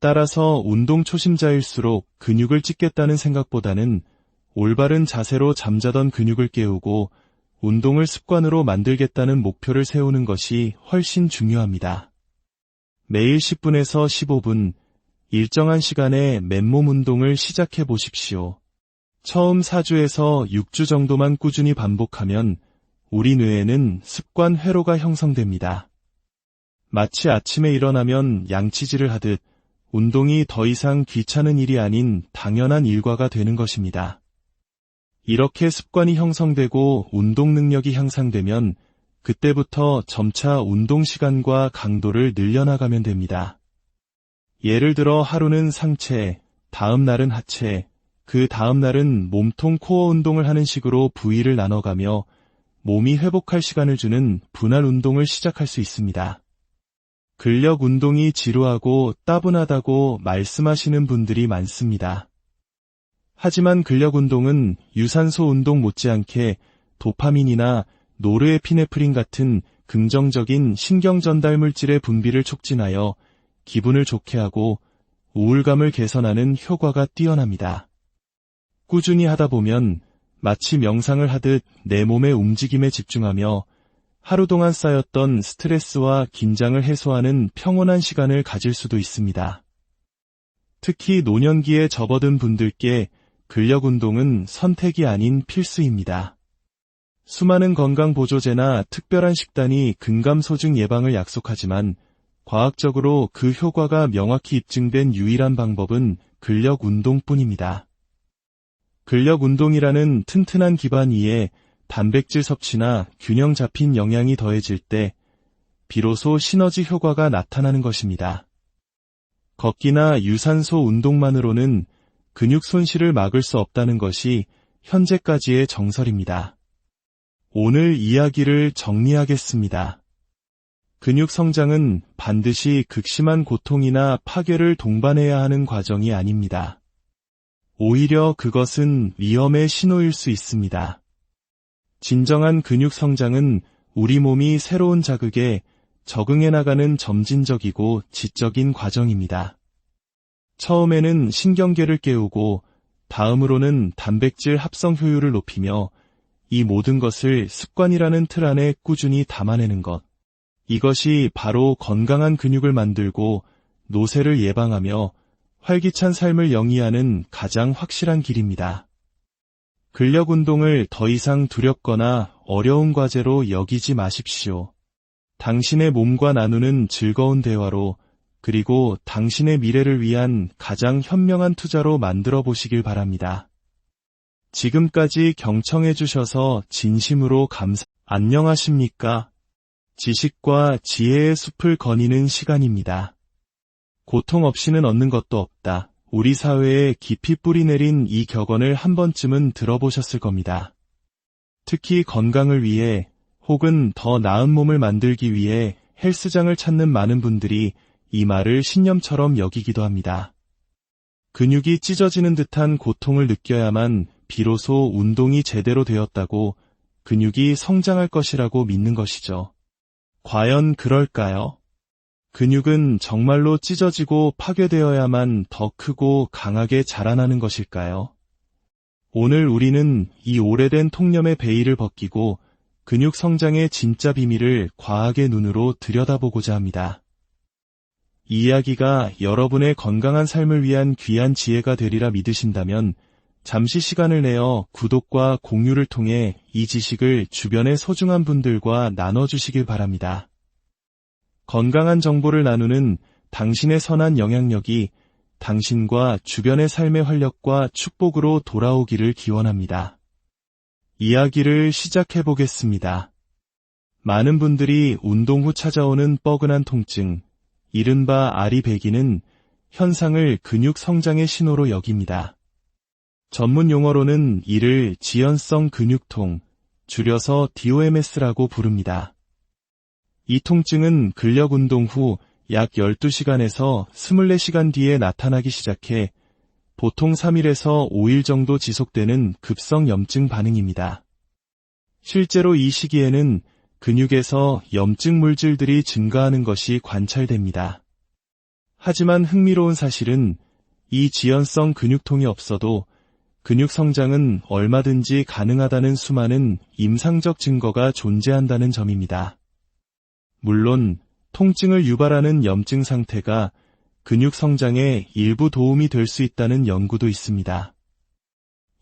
따라서 운동 초심자일수록 근육을 찢겠다는 생각보다는 올바른 자세로 잠자던 근육을 깨우고 운동을 습관으로 만들겠다는 목표를 세우는 것이 훨씬 중요합니다. 매일 10분에서 15분, 일정한 시간에 맨몸 운동을 시작해 보십시오. 처음 4주에서 6주 정도만 꾸준히 반복하면 우리 뇌에는 습관 회로가 형성됩니다. 마치 아침에 일어나면 양치질을 하듯 운동이 더 이상 귀찮은 일이 아닌 당연한 일과가 되는 것입니다. 이렇게 습관이 형성되고 운동 능력이 향상되면 그때부터 점차 운동 시간과 강도를 늘려나가면 됩니다. 예를 들어 하루는 상체, 다음 날은 하체, 그 다음 날은 몸통 코어 운동을 하는 식으로 부위를 나눠가며 몸이 회복할 시간을 주는 분할 운동을 시작할 수 있습니다. 근력 운동이 지루하고 따분하다고 말씀하시는 분들이 많습니다. 하지만 근력 운동은 유산소 운동 못지않게 도파민이나 노르에피네프린 같은 긍정적인 신경 전달 물질의 분비를 촉진하여 기분을 좋게 하고 우울감을 개선하는 효과가 뛰어납니다. 꾸준히 하다 보면 마치 명상을 하듯 내 몸의 움직임에 집중하며 하루 동안 쌓였던 스트레스와 긴장을 해소하는 평온한 시간을 가질 수도 있습니다. 특히 노년기에 접어든 분들께 근력 운동은 선택이 아닌 필수입니다. 수많은 건강보조제나 특별한 식단이 근감소증 예방을 약속하지만 과학적으로 그 효과가 명확히 입증된 유일한 방법은 근력 운동뿐입니다. 근력 운동이라는 튼튼한 기반 위에 단백질 섭취나 균형 잡힌 영양이 더해질 때 비로소 시너지 효과가 나타나는 것입니다. 걷기나 유산소 운동만으로는 근육 손실을 막을 수 없다는 것이 현재까지의 정설입니다. 오늘 이야기를 정리하겠습니다. 근육 성장은 반드시 극심한 고통이나 파괴를 동반해야 하는 과정이 아닙니다. 오히려 그것은 위험의 신호일 수 있습니다. 진정한 근육 성장은 우리 몸이 새로운 자극에 적응해 나가는 점진적이고 지적인 과정입니다. 처음에는 신경계를 깨우고 다음으로는 단백질 합성 효율을 높이며 이 모든 것을 습관이라는 틀 안에 꾸준히 담아내는 것. 이것이 바로 건강한 근육을 만들고 노쇠를 예방하며 활기찬 삶을 영위하는 가장 확실한 길입니다. 근력 운동을 더 이상 두렵거나 어려운 과제로 여기지 마십시오. 당신의 몸과 나누는 즐거운 대화로 그리고 당신의 미래를 위한 가장 현명한 투자로 만들어 보시길 바랍니다. 지금까지 경청해 주셔서 진심으로 안녕하십니까? 지식과 지혜의 숲을 거니는 시간입니다. 고통 없이는 얻는 것도 없다. 우리 사회에 깊이 뿌리내린 이 격언을 한 번쯤은 들어보셨을 겁니다. 특히 건강을 위해 혹은 더 나은 몸을 만들기 위해 헬스장을 찾는 많은 분들이 이 말을 신념처럼 여기기도 합니다. 근육이 찢어지는 듯한 고통을 느껴야만 비로소 운동이 제대로 되었다고 근육이 성장할 것이라고 믿는 것이죠. 과연 그럴까요? 근육은 정말로 찢어지고 파괴되어야만 더 크고 강하게 자라나는 것일까요? 오늘 우리는 이 오래된 통념의 베일을 벗기고 근육 성장의 진짜 비밀을 과학의 눈으로 들여다보고자 합니다. 이 이야기가 여러분의 건강한 삶을 위한 귀한 지혜가 되리라 믿으신다면 잠시 시간을 내어 구독과 공유를 통해 이 지식을 주변의 소중한 분들과 나눠주시길 바랍니다. 건강한 정보를 나누는 당신의 선한 영향력이 당신과 주변의 삶의 활력과 축복으로 돌아오기를 기원합니다. 이야기를 시작해보겠습니다. 많은 분들이 운동 후 찾아오는 뻐근한 통증, 이른바 아리배기는 현상을 근육 성장의 신호로 여깁니다. 전문 용어로는 이를 지연성 근육통, 줄여서 DOMS라고 부릅니다. 이 통증은 근력 운동 후 약 12시간에서 24시간 뒤에 나타나기 시작해 보통 3일에서 5일 정도 지속되는 급성 염증 반응입니다. 실제로 이 시기에는 근육에서 염증 물질들이 증가하는 것이 관찰됩니다. 하지만 흥미로운 사실은 이 지연성 근육통이 없어도 근육 성장은 얼마든지 가능하다는 수많은 임상적 증거가 존재한다는 점입니다. 물론 통증을 유발하는 염증 상태가 근육 성장에 일부 도움이 될 수 있다는 연구도 있습니다.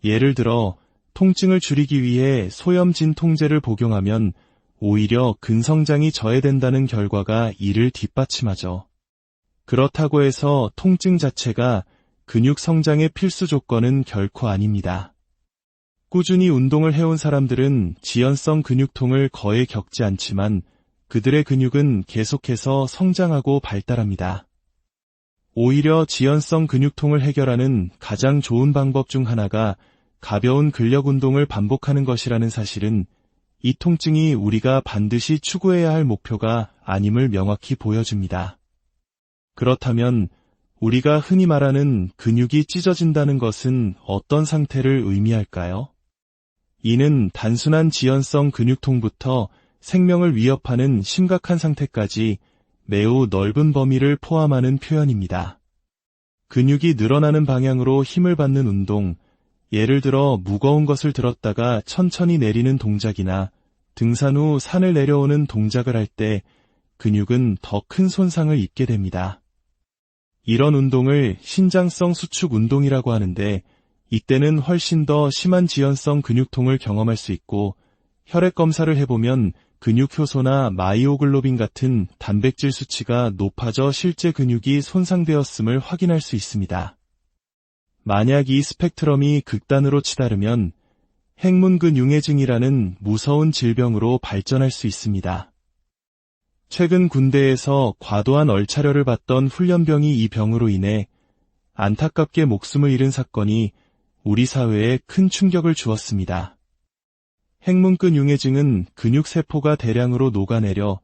예를 들어 통증을 줄이기 위해 소염 진통제를 복용하면 오히려 근성장이 저해된다는 결과가 이를 뒷받침하죠. 그렇다고 해서 통증 자체가 근육 성장의 필수 조건은 결코 아닙니다. 꾸준히 운동을 해온 사람들은 지연성 근육통을 거의 겪지 않지만 그들의 근육은 계속해서 성장하고 발달합니다. 오히려 지연성 근육통을 해결하는 가장 좋은 방법 중 하나가 가벼운 근력 운동을 반복하는 것이라는 사실은 이 통증이 우리가 반드시 추구해야 할 목표가 아님을 명확히 보여줍니다. 그렇다면 우리가 흔히 말하는 근육이 찢어진다는 것은 어떤 상태를 의미할까요? 이는 단순한 지연성 근육통부터 생명을 위협하는 심각한 상태까지 매우 넓은 범위를 포함하는 표현입니다. 근육이 늘어나는 방향으로 힘을 받는 운동, 예를 들어 무거운 것을 들었다가 천천히 내리는 동작이나 등산 후 산을 내려오는 동작을 할 때 근육은 더 큰 손상을 입게 됩니다. 이런 운동을 신장성 수축 운동이라고 하는데 이때는 훨씬 더 심한 지연성 근육통을 경험할 수 있고 혈액 검사를 해보면 근육 효소나 마이오글로빈 같은 단백질 수치가 높아져 실제 근육이 손상되었음을 확인할 수 있습니다. 만약 이 스펙트럼이 극단으로 치달으면 핵문근 융해증이라는 무서운 질병으로 발전할 수 있습니다. 최근 군대에서 과도한 얼차려를 받던 훈련병이 이 병으로 인해 안타깝게 목숨을 잃은 사건이 우리 사회에 큰 충격을 주었습니다. 핵문근 융해증은 근육세포가 대량으로 녹아내려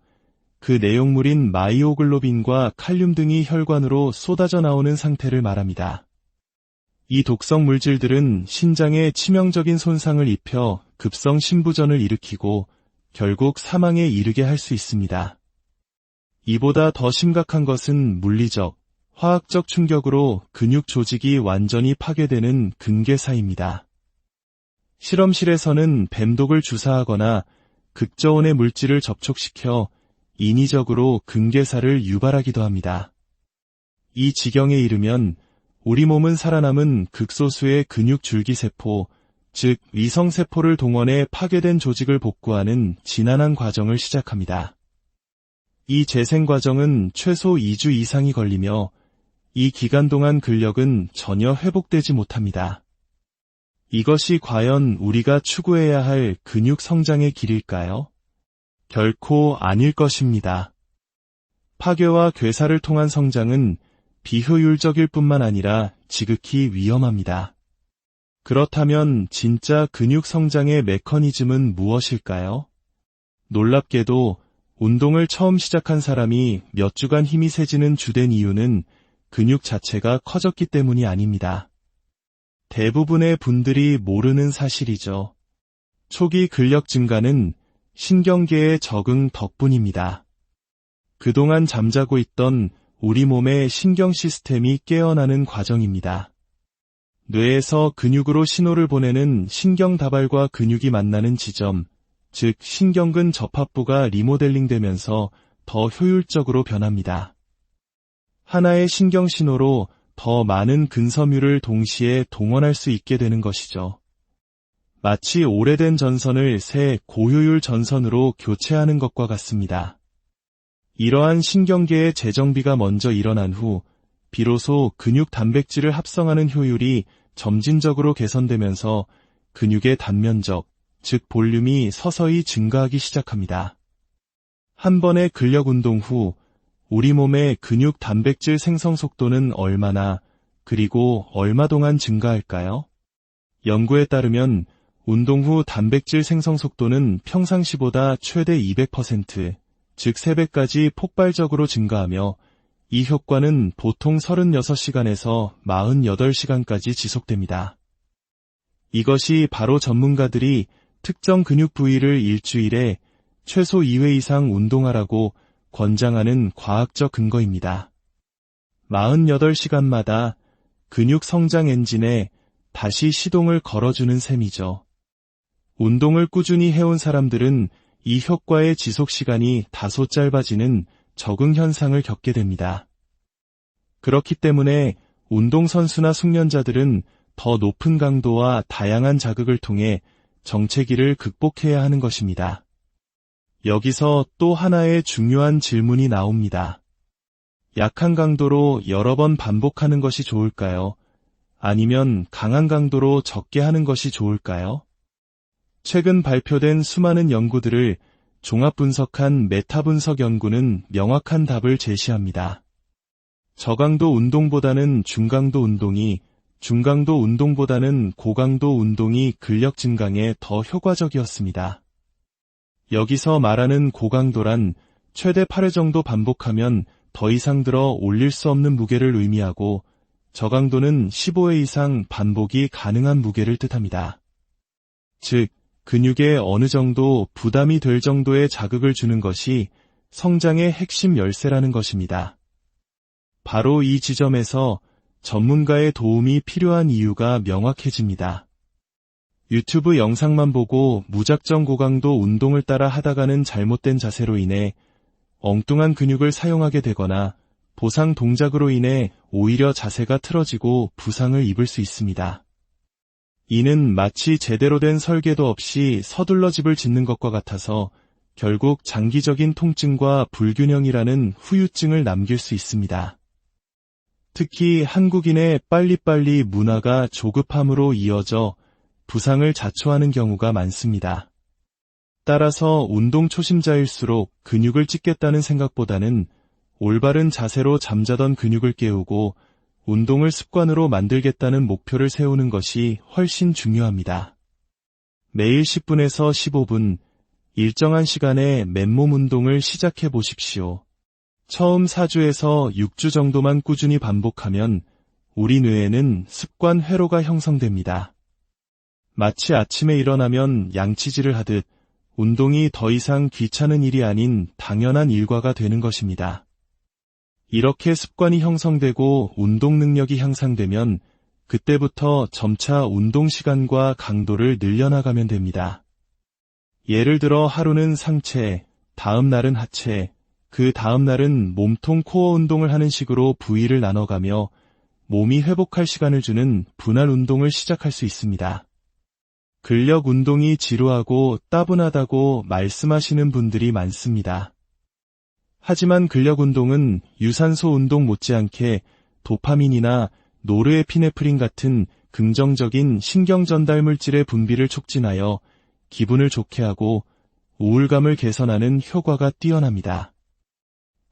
그 내용물인 마이오글로빈과 칼륨 등이 혈관으로 쏟아져 나오는 상태를 말합니다. 이 독성 물질들은 신장에 치명적인 손상을 입혀 급성 심부전을 일으키고 결국 사망에 이르게 할 수 있습니다. 이보다 더 심각한 것은 물리적, 화학적 충격으로 근육 조직이 완전히 파괴되는 근개사입니다. 실험실에서는 뱀독을 주사하거나 극저온의 물질을 접촉시켜 인위적으로 근개사를 유발하기도 합니다. 이 지경에 이르면 우리 몸은 살아남은 극소수의 근육 줄기세포, 즉 위성세포를 동원해 파괴된 조직을 복구하는 지난한 과정을 시작합니다. 이 재생 과정은 최소 2주 이상이 걸리며 이 기간 동안 근력은 전혀 회복되지 못합니다. 이것이 과연 우리가 추구해야 할 근육 성장의 길일까요? 결코 아닐 것입니다. 파괴와 괴사를 통한 성장은 비효율적일 뿐만 아니라 지극히 위험합니다. 그렇다면 진짜 근육 성장의 메커니즘은 무엇일까요? 놀랍게도 운동을 처음 시작한 사람이 몇 주간 힘이 세지는 주된 이유는 근육 자체가 커졌기 때문이 아닙니다. 대부분의 분들이 모르는 사실이죠. 초기 근력 증가는 신경계의 적응 덕분입니다. 그동안 잠자고 있던 우리 몸의 신경 시스템이 깨어나는 과정입니다. 뇌에서 근육으로 신호를 보내는 신경다발과 근육이 만나는 지점, 즉 신경근 접합부가 리모델링되면서 더 효율적으로 변합니다. 하나의 신경신호로 더 많은 근섬유를 동시에 동원할 수 있게 되는 것이죠. 마치 오래된 전선을 새 고효율 전선으로 교체하는 것과 같습니다. 이러한 신경계의 재정비가 먼저 일어난 후 비로소 근육 단백질을 합성하는 효율이 점진적으로 개선되면서 근육의 단면적, 즉 볼륨이 서서히 증가하기 시작합니다. 한 번의 근력 운동 후 우리 몸의 근육 단백질 생성 속도는 얼마나 그리고 얼마 동안 증가할까요? 연구에 따르면 운동 후 단백질 생성 속도는 평상시보다 최대 200%, 즉 3배까지 폭발적으로 증가하며 이 효과는 보통 36시간에서 48시간까지 지속됩니다. 이것이 바로 전문가들이 특정 근육 부위를 일주일에 최소 2회 이상 운동하라고 권장하는 과학적 근거입니다. 48시간마다 근육 성장 엔진에 다시 시동을 걸어주는 셈이죠. 운동을 꾸준히 해온 사람들은 이 효과의 지속 시간이 다소 짧아지는 적응 현상을 겪게 됩니다. 그렇기 때문에 운동선수나 숙련자들은 더 높은 강도와 다양한 자극을 통해 정체기를 극복해야 하는 것입니다. 여기서 또 하나의 중요한 질문이 나옵니다. 약한 강도로 여러 번 반복하는 것이 좋을까요? 아니면 강한 강도로 적게 하는 것이 좋을까요? 최근 발표된 수많은 연구들을 종합 분석한 메타 분석 연구는 명확한 답을 제시합니다. 저강도 운동보다는 중강도 운동이, 중강도 운동보다는 고강도 운동이 근력 증강에 더 효과적이었습니다. 여기서 말하는 고강도란 최대 8회 정도 반복하면 더 이상 들어 올릴 수 없는 무게를 의미하고, 저강도는 15회 이상 반복이 가능한 무게를 뜻합니다. 즉, 근육에 어느 정도 부담이 될 정도의 자극을 주는 것이 성장의 핵심 열쇠라는 것입니다. 바로 이 지점에서 전문가의 도움이 필요한 이유가 명확해집니다. 유튜브 영상만 보고 무작정 고강도 운동을 따라 하다가는 잘못된 자세로 인해 엉뚱한 근육을 사용하게 되거나 보상 동작으로 인해 오히려 자세가 틀어지고 부상을 입을 수 있습니다. 이는 마치 제대로 된 설계도 없이 서둘러 집을 짓는 것과 같아서 결국 장기적인 통증과 불균형이라는 후유증을 남길 수 있습니다. 특히 한국인의 빨리빨리 문화가 조급함으로 이어져 부상을 자초하는 경우가 많습니다. 따라서 운동 초심자일수록 근육을 찢겠다는 생각보다는 올바른 자세로 잠자던 근육을 깨우고 운동을 습관으로 만들겠다는 목표를 세우는 것이 훨씬 중요합니다. 매일 10분에서 15분, 일정한 시간에 맨몸 운동을 시작해 보십시오. 처음 4주에서 6주 정도만 꾸준히 반복하면 우리 뇌에는 습관 회로가 형성됩니다. 마치 아침에 일어나면 양치질을 하듯 운동이 더 이상 귀찮은 일이 아닌 당연한 일과가 되는 것입니다. 이렇게 습관이 형성되고 운동 능력이 향상되면 그때부터 점차 운동 시간과 강도를 늘려나가면 됩니다. 예를 들어 하루는 상체, 다음 날은 하체, 그 다음 날은 몸통 코어 운동을 하는 식으로 부위를 나눠가며 몸이 회복할 시간을 주는 분할 운동을 시작할 수 있습니다. 근력 운동이 지루하고 따분하다고 말씀하시는 분들이 많습니다. 하지만 근력 운동은 유산소 운동 못지않게 도파민이나 노르에피네프린 같은 긍정적인 신경 전달 물질의 분비를 촉진하여 기분을 좋게 하고 우울감을 개선하는 효과가 뛰어납니다.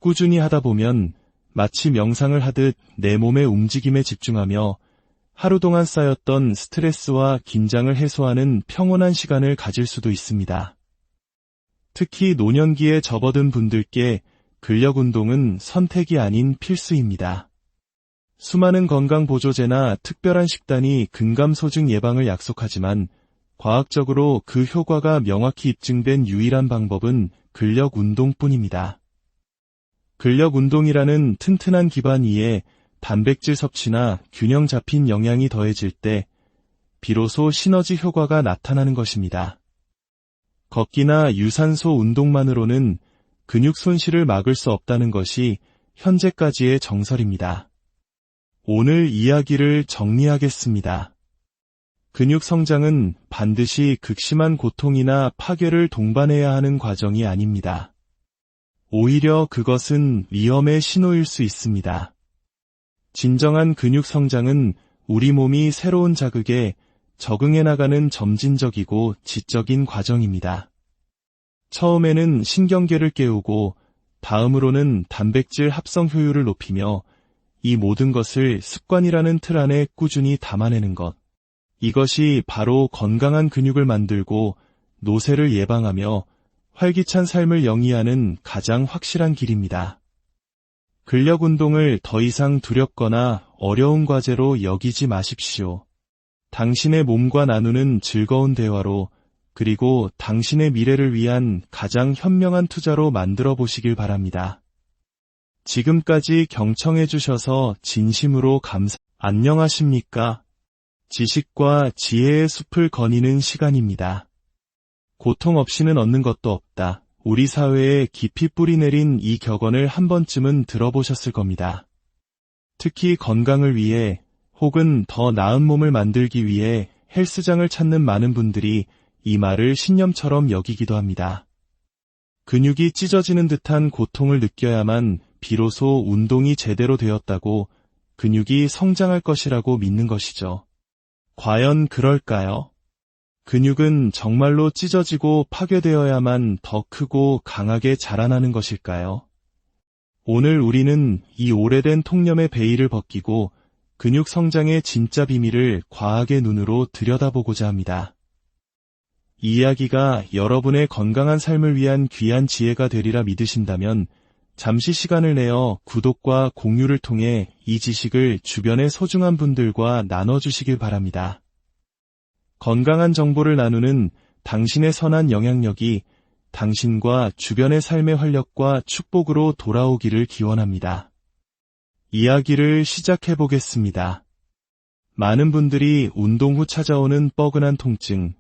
꾸준히 하다 보면 마치 명상을 하듯 내 몸의 움직임에 집중하며 하루 동안 쌓였던 스트레스와 긴장을 해소하는 평온한 시간을 가질 수도 있습니다. 특히 노년기에 접어든 분들께 근력 운동은 선택이 아닌 필수입니다. 수많은 건강보조제나 특별한 식단이 근감소증 예방을 약속하지만 과학적으로 그 효과가 명확히 입증된 유일한 방법은 근력 운동뿐입니다. 근력 운동이라는 튼튼한 기반 위에 단백질 섭취나 균형 잡힌 영양이 더해질 때 비로소 시너지 효과가 나타나는 것입니다. 걷기나 유산소 운동만으로는 근육 손실을 막을 수 없다는 것이 현재까지의 정설입니다. 오늘 이야기를 정리하겠습니다. 근육 성장은 반드시 극심한 고통이나 파괴를 동반해야 하는 과정이 아닙니다. 오히려 그것은 위험의 신호일 수 있습니다. 진정한 근육 성장은 우리 몸이 새로운 자극에 적응해 나가는 점진적이고 지적인 과정입니다. 처음에는 신경계를 깨우고 다음으로는 단백질 합성 효율을 높이며 이 모든 것을 습관이라는 틀 안에 꾸준히 담아내는 것. 이것이 바로 건강한 근육을 만들고 노쇠를 예방하며 활기찬 삶을 영위하는 가장 확실한 길입니다. 근력 운동을 더 이상 두렵거나 어려운 과제로 여기지 마십시오. 당신의 몸과 나누는 즐거운 대화로 그리고 당신의 미래를 위한 가장 현명한 투자로 만들어 보시길 바랍니다. 지금까지 경청해 주셔서 진심으로 안녕하십니까? 지식과 지혜의 숲을 거니는 시간입니다. 고통 없이는 얻는 것도 없다. 우리 사회에 깊이 뿌리내린 이 격언을 한 번쯤은 들어보셨을 겁니다. 특히 건강을 위해 혹은 더 나은 몸을 만들기 위해 헬스장을 찾는 많은 분들이 이 말을 신념처럼 여기기도 합니다. 근육이 찢어지는 듯한 고통을 느껴야만 비로소 운동이 제대로 되었다고 근육이 성장할 것이라고 믿는 것이죠. 과연 그럴까요? 근육은 정말로 찢어지고 파괴되어야만 더 크고 강하게 자라나는 것일까요? 오늘 우리는 이 오래된 통념의 베일을 벗기고 근육 성장의 진짜 비밀을 과학의 눈으로 들여다보고자 합니다. 이 이야기가 여러분의 건강한 삶을 위한 귀한 지혜가 되리라 믿으신다면 잠시 시간을 내어 구독과 공유를 통해 이 지식을 주변의 소중한 분들과 나눠주시길 바랍니다. 건강한 정보를 나누는 당신의 선한 영향력이 당신과 주변의 삶의 활력과 축복으로 돌아오기를 기원합니다. 이야기를 시작해보겠습니다. 많은 분들이 운동 후 찾아오는 뻐근한 통증,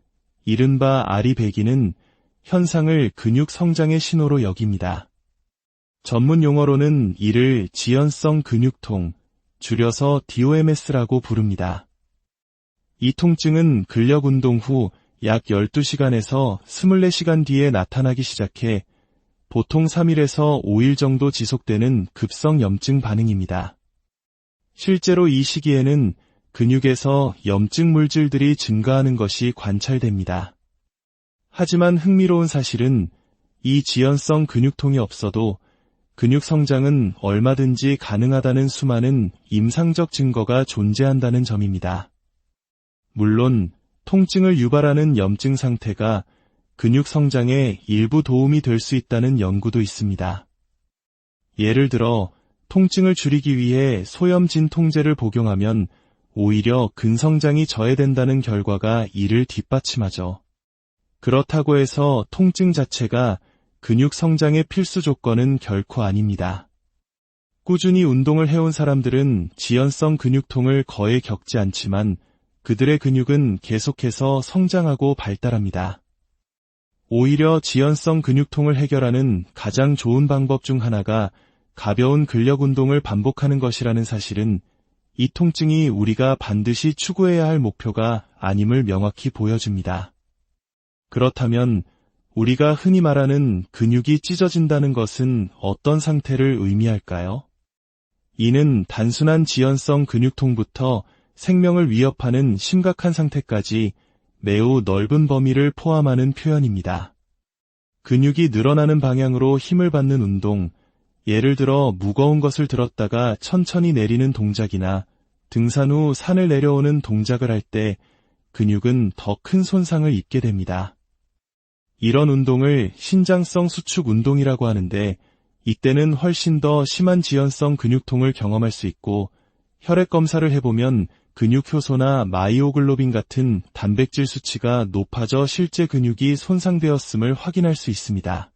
이른바 아리배기는 현상을 근육 성장의 신호로 여깁니다. 전문 용어로는 이를 지연성 근육통, 줄여서 DOMS라고 부릅니다. 이 통증은 근력 운동 후 약 12시간에서 24시간 뒤에 나타나기 시작해 보통 3일에서 5일 정도 지속되는 급성 염증 반응입니다. 실제로 이 시기에는 근육에서 염증 물질들이 증가하는 것이 관찰됩니다. 하지만 흥미로운 사실은 이 지연성 근육통이 없어도 근육 성장은 얼마든지 가능하다는 수많은 임상적 증거가 존재한다는 점입니다. 물론 통증을 유발하는 염증 상태가 근육 성장에 일부 도움이 될 수 있다는 연구도 있습니다. 예를 들어 통증을 줄이기 위해 소염 진통제를 복용하면 오히려 근성장이 저해된다는 결과가 이를 뒷받침하죠. 그렇다고 해서 통증 자체가 근육 성장의 필수 조건은 결코 아닙니다. 꾸준히 운동을 해온 사람들은 지연성 근육통을 거의 겪지 않지만 그들의 근육은 계속해서 성장하고 발달합니다. 오히려 지연성 근육통을 해결하는 가장 좋은 방법 중 하나가 가벼운 근력 운동을 반복하는 것이라는 사실은 이 통증이 우리가 반드시 추구해야 할 목표가 아님을 명확히 보여줍니다. 그렇다면 우리가 흔히 말하는 근육이 찢어진다는 것은 어떤 상태를 의미할까요? 이는 단순한 지연성 근육통부터 생명을 위협하는 심각한 상태까지 매우 넓은 범위를 포함하는 표현입니다. 근육이 늘어나는 방향으로 힘을 받는 운동, 예를 들어 무거운 것을 들었다가 천천히 내리는 동작이나 등산 후 산을 내려오는 동작을 할 때 근육은 더 큰 손상을 입게 됩니다. 이런 운동을 신장성 수축 운동이라고 하는데 이때는 훨씬 더 심한 지연성 근육통을 경험할 수 있고 혈액 검사를 해보면 근육 효소나 마이오글로빈 같은 단백질 수치가 높아져 실제 근육이 손상되었음을 확인할 수 있습니다.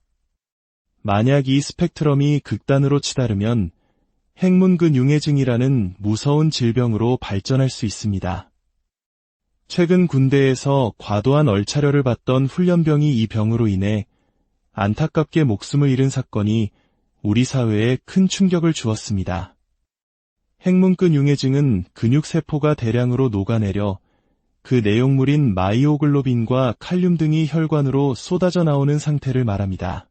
만약 이 스펙트럼이 극단으로 치달으면 핵문근융해증이라는 무서운 질병으로 발전할 수 있습니다. 최근 군대에서 과도한 얼차려를 받던 훈련병이 이 병으로 인해 안타깝게 목숨을 잃은 사건이 우리 사회에 큰 충격을 주었습니다. 핵문근융해증은 근육세포가 대량으로 녹아내려 그 내용물인 마이오글로빈과 칼륨 등이 혈관으로 쏟아져 나오는 상태를 말합니다.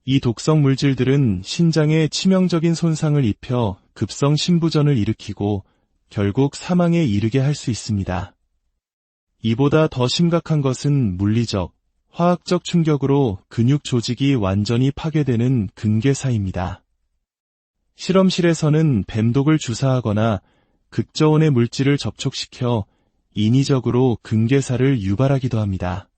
이 독성 물질들은 신장에 치명적인 손상을 입혀 급성 심부전을 일으키고 결국 사망에 이르게 할 수 있습니다. 이보다 더 심각한 것은 물리적, 화학적 충격으로 근육 조직이 완전히 파괴되는 근개사입니다. 실험실에서는 뱀독을 주사하거나 극저온의 물질을 접촉시켜 인위적으로 근개사를 유발하기도 합니다.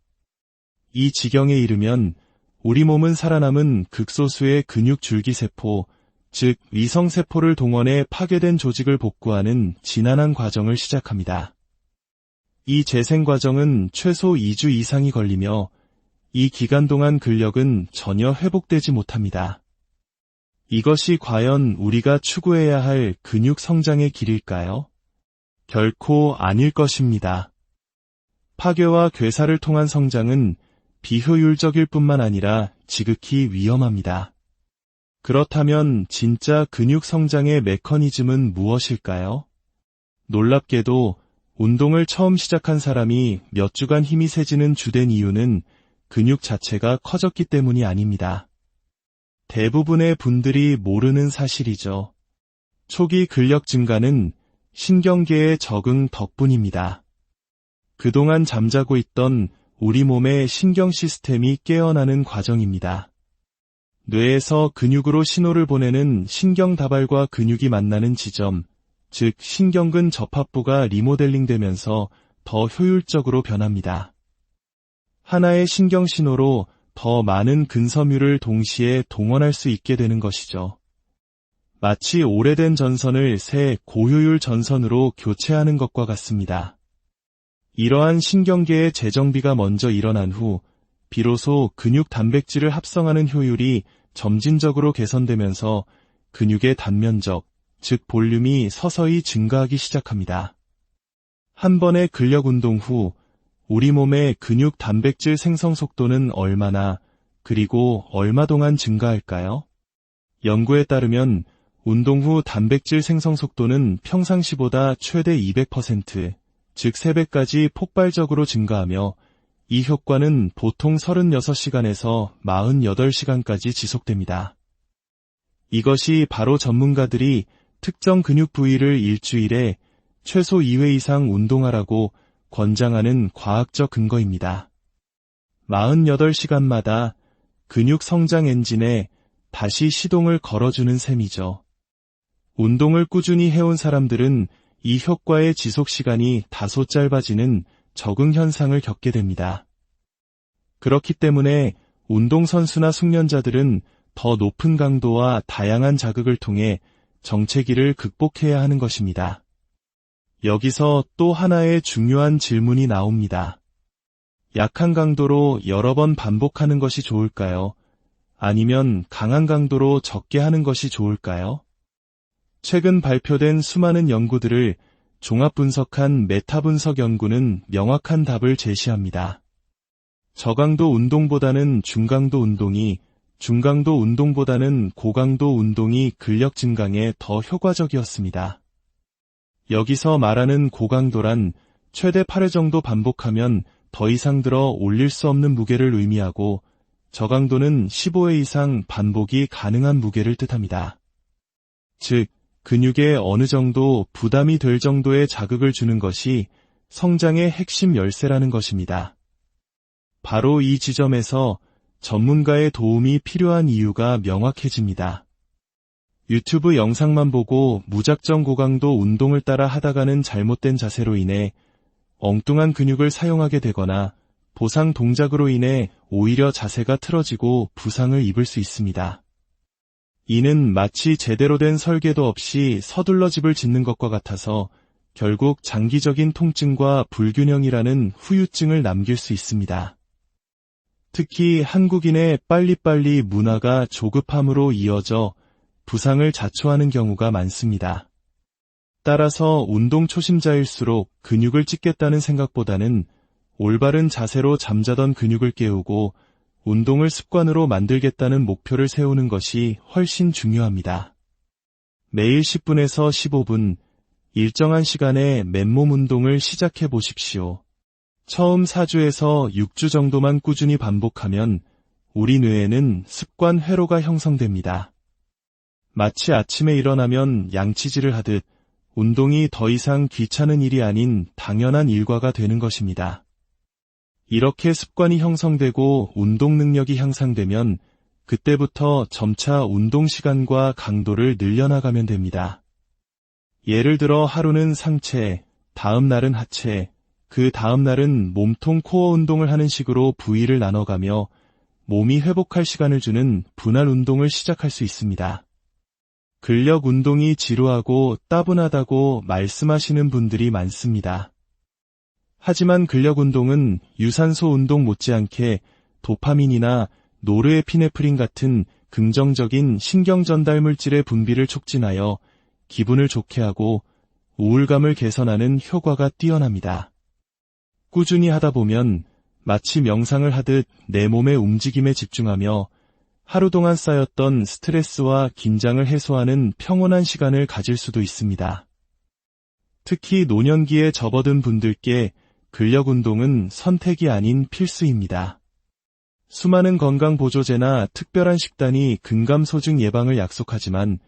이 지경에 이르면 우리 몸은 살아남은 극소수의 근육 줄기세포, 즉 위성세포를 동원해 파괴된 조직을 복구하는 지난한 과정을 시작합니다. 이 재생 과정은 최소 2주 이상이 걸리며 이 기간 동안 근력은 전혀 회복되지 못합니다. 이것이 과연 우리가 추구해야 할 근육 성장의 길일까요? 결코 아닐 것입니다. 파괴와 괴사를 통한 성장은 비효율적일 뿐만 아니라 지극히 위험합니다. 그렇다면 진짜 근육 성장의 메커니즘은 무엇일까요? 놀랍게도 운동을 처음 시작한 사람이 몇 주간 힘이 세지는 주된 이유는 근육 자체가 커졌기 때문이 아닙니다. 대부분의 분들이 모르는 사실이죠. 초기 근력 증가는 신경계의 적응 덕분입니다. 그동안 잠자고 있던 우리 몸의 신경 시스템이 깨어나는 과정입니다. 뇌에서 근육으로 신호를 보내는 신경다발과 근육이 만나는 지점, 즉 신경근 접합부가 리모델링되면서 더 효율적으로 변합니다. 하나의 신경신호로 더 많은 근섬유를 동시에 동원할 수 있게 되는 것이죠. 마치 오래된 전선을 새 고효율 전선으로 교체하는 것과 같습니다. 이러한 신경계의 재정비가 먼저 일어난 후 비로소 근육 단백질을 합성하는 효율이 점진적으로 개선되면서 근육의 단면적, 즉 볼륨이 서서히 증가하기 시작합니다. 한 번의 근력 운동 후 우리 몸의 근육 단백질 생성 속도는 얼마나 그리고 얼마 동안 증가할까요? 연구에 따르면 운동 후 단백질 생성 속도는 평상시보다 최대 200%, 즉 3배까지 폭발적으로 증가하며 이 효과는 보통 36시간에서 48시간까지 지속됩니다. 이것이 바로 전문가들이 특정 근육 부위를 일주일에 최소 2회 이상 운동하라고 권장하는 과학적 근거입니다. 48시간마다 근육 성장 엔진에 다시 시동을 걸어주는 셈이죠. 운동을 꾸준히 해온 사람들은 이 효과의 지속 시간이 다소 짧아지는 적응 현상을 겪게 됩니다. 그렇기 때문에 운동선수나 숙련자들은 더 높은 강도와 다양한 자극을 통해 정체기를 극복해야 하는 것입니다. 여기서 또 하나의 중요한 질문이 나옵니다. 약한 강도로 여러 번 반복하는 것이 좋을까요? 아니면 강한 강도로 적게 하는 것이 좋을까요? 최근 발표된 수많은 연구들을 종합 분석한 메타 분석 연구는 명확한 답을 제시합니다. 저강도 운동보다는 중강도 운동이, 중강도 운동보다는 고강도 운동이 근력 증강에 더 효과적이었습니다. 여기서 말하는 고강도란 최대 8회 정도 반복하면 더 이상 들어 올릴 수 없는 무게를 의미하고, 저강도는 15회 이상 반복이 가능한 무게를 뜻합니다. 즉, 근육에 어느 정도 부담이 될 정도의 자극을 주는 것이 성장의 핵심 열쇠라는 것입니다. 바로 이 지점에서 전문가의 도움이 필요한 이유가 명확해집니다. 유튜브 영상만 보고 무작정 고강도 운동을 따라 하다가는 잘못된 자세로 인해 엉뚱한 근육을 사용하게 되거나 보상 동작으로 인해 오히려 자세가 틀어지고 부상을 입을 수 있습니다. 이는 마치 제대로 된 설계도 없이 서둘러 집을 짓는 것과 같아서 결국 장기적인 통증과 불균형이라는 후유증을 남길 수 있습니다. 특히 한국인의 빨리빨리 문화가 조급함으로 이어져 부상을 자초하는 경우가 많습니다. 따라서 운동 초심자일수록 근육을 찢겠다는 생각보다는 올바른 자세로 잠자던 근육을 깨우고 운동을 습관으로 만들겠다는 목표를 세우는 것이 훨씬 중요합니다. 매일 10분에서 15분, 일정한 시간에 맨몸 운동을 시작해 보십시오. 처음 4주에서 6주 정도만 꾸준히 반복하면 우리 뇌에는 습관 회로가 형성됩니다. 마치 아침에 일어나면 양치질을 하듯 운동이 더 이상 귀찮은 일이 아닌 당연한 일과가 되는 것입니다. 이렇게 습관이 형성되고 운동 능력이 향상되면 그때부터 점차 운동 시간과 강도를 늘려나가면 됩니다. 예를 들어 하루는 상체, 다음 날은 하체, 그 다음 날은 몸통 코어 운동을 하는 식으로 부위를 나눠가며 몸이 회복할 시간을 주는 분할 운동을 시작할 수 있습니다. 근력 운동이 지루하고 따분하다고 말씀하시는 분들이 많습니다. 하지만 근력 운동은 유산소 운동 못지않게 도파민이나 노르에피네프린 같은 긍정적인 신경 전달 물질의 분비를 촉진하여 기분을 좋게 하고 우울감을 개선하는 효과가 뛰어납니다. 꾸준히 하다 보면 마치 명상을 하듯 내 몸의 움직임에 집중하며 하루 동안 쌓였던 스트레스와 긴장을 해소하는 평온한 시간을 가질 수도 있습니다. 특히 노년기에 접어든 분들께 근력 운동은 선택이 아닌 필수입니다. 수많은 건강보조제나 특별한 식단이 근감소증 예방을 약속하지만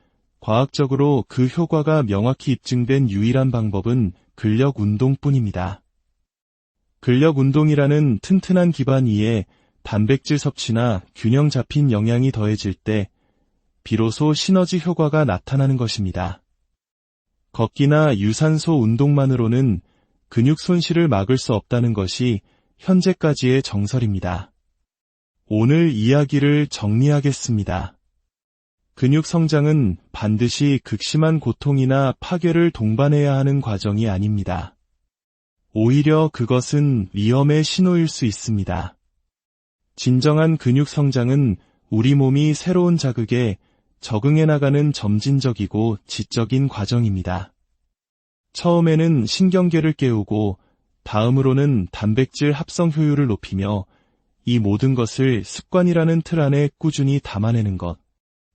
과학적으로 그 효과가 명확히 입증된 유일한 방법은 근력 운동뿐입니다. 근력 운동이라는 튼튼한 기반 위에 단백질 섭취나 균형 잡힌 영양이 더해질 때 비로소 시너지 효과가 나타나는 것입니다. 걷기나 유산소 운동만으로는 근육 손실을 막을 수 없다는 것이 현재까지의 정설입니다. 오늘 이야기를 정리하겠습니다. 근육 성장은 반드시 극심한 고통이나 파괴를 동반해야 하는 과정이 아닙니다. 오히려 그것은 위험의 신호일 수 있습니다. 진정한 근육 성장은 우리 몸이 새로운 자극에 적응해 나가는 점진적이고 지적인 과정입니다. 처음에는 신경계를 깨우고 다음으로는 단백질 합성 효율을 높이며 이 모든 것을 습관이라는 틀 안에 꾸준히 담아내는 것.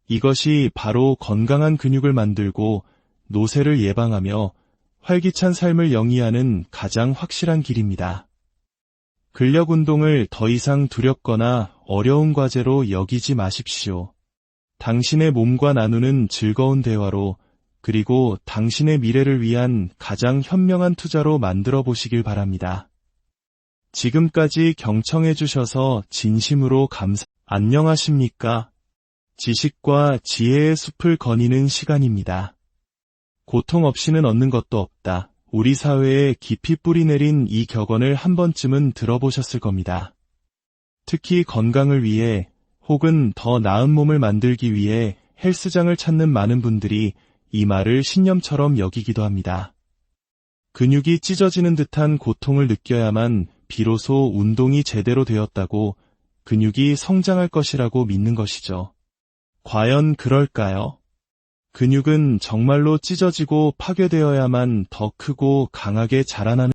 이것이 바로 건강한 근육을 만들고 노쇠를 예방하며 활기찬 삶을 영위하는 가장 확실한 길입니다. 근력 운동을 더 이상 두렵거나 어려운 과제로 여기지 마십시오. 당신의 몸과 나누는 즐거운 대화로 그리고 당신의 미래를 위한 가장 현명한 투자로 만들어 보시길 바랍니다. 지금까지 경청해 주셔서 진심으로 안녕하십니까? 지식과 지혜의 숲을 거니는 시간입니다. 고통 없이는 얻는 것도 없다. 우리 사회에 깊이 뿌리내린 이 격언을 한 번쯤은 들어보셨을 겁니다. 특히 건강을 위해 혹은 더 나은 몸을 만들기 위해 헬스장을 찾는 많은 분들이 이 말을 신념처럼 여기기도 합니다. 근육이 찢어지는 듯한 고통을 느껴야만 비로소 운동이 제대로 되었다고 근육이 성장할 것이라고 믿는 것이죠. 과연 그럴까요? 근육은 정말로 찢어지고 파괴되어야만 더 크고 강하게 자라나는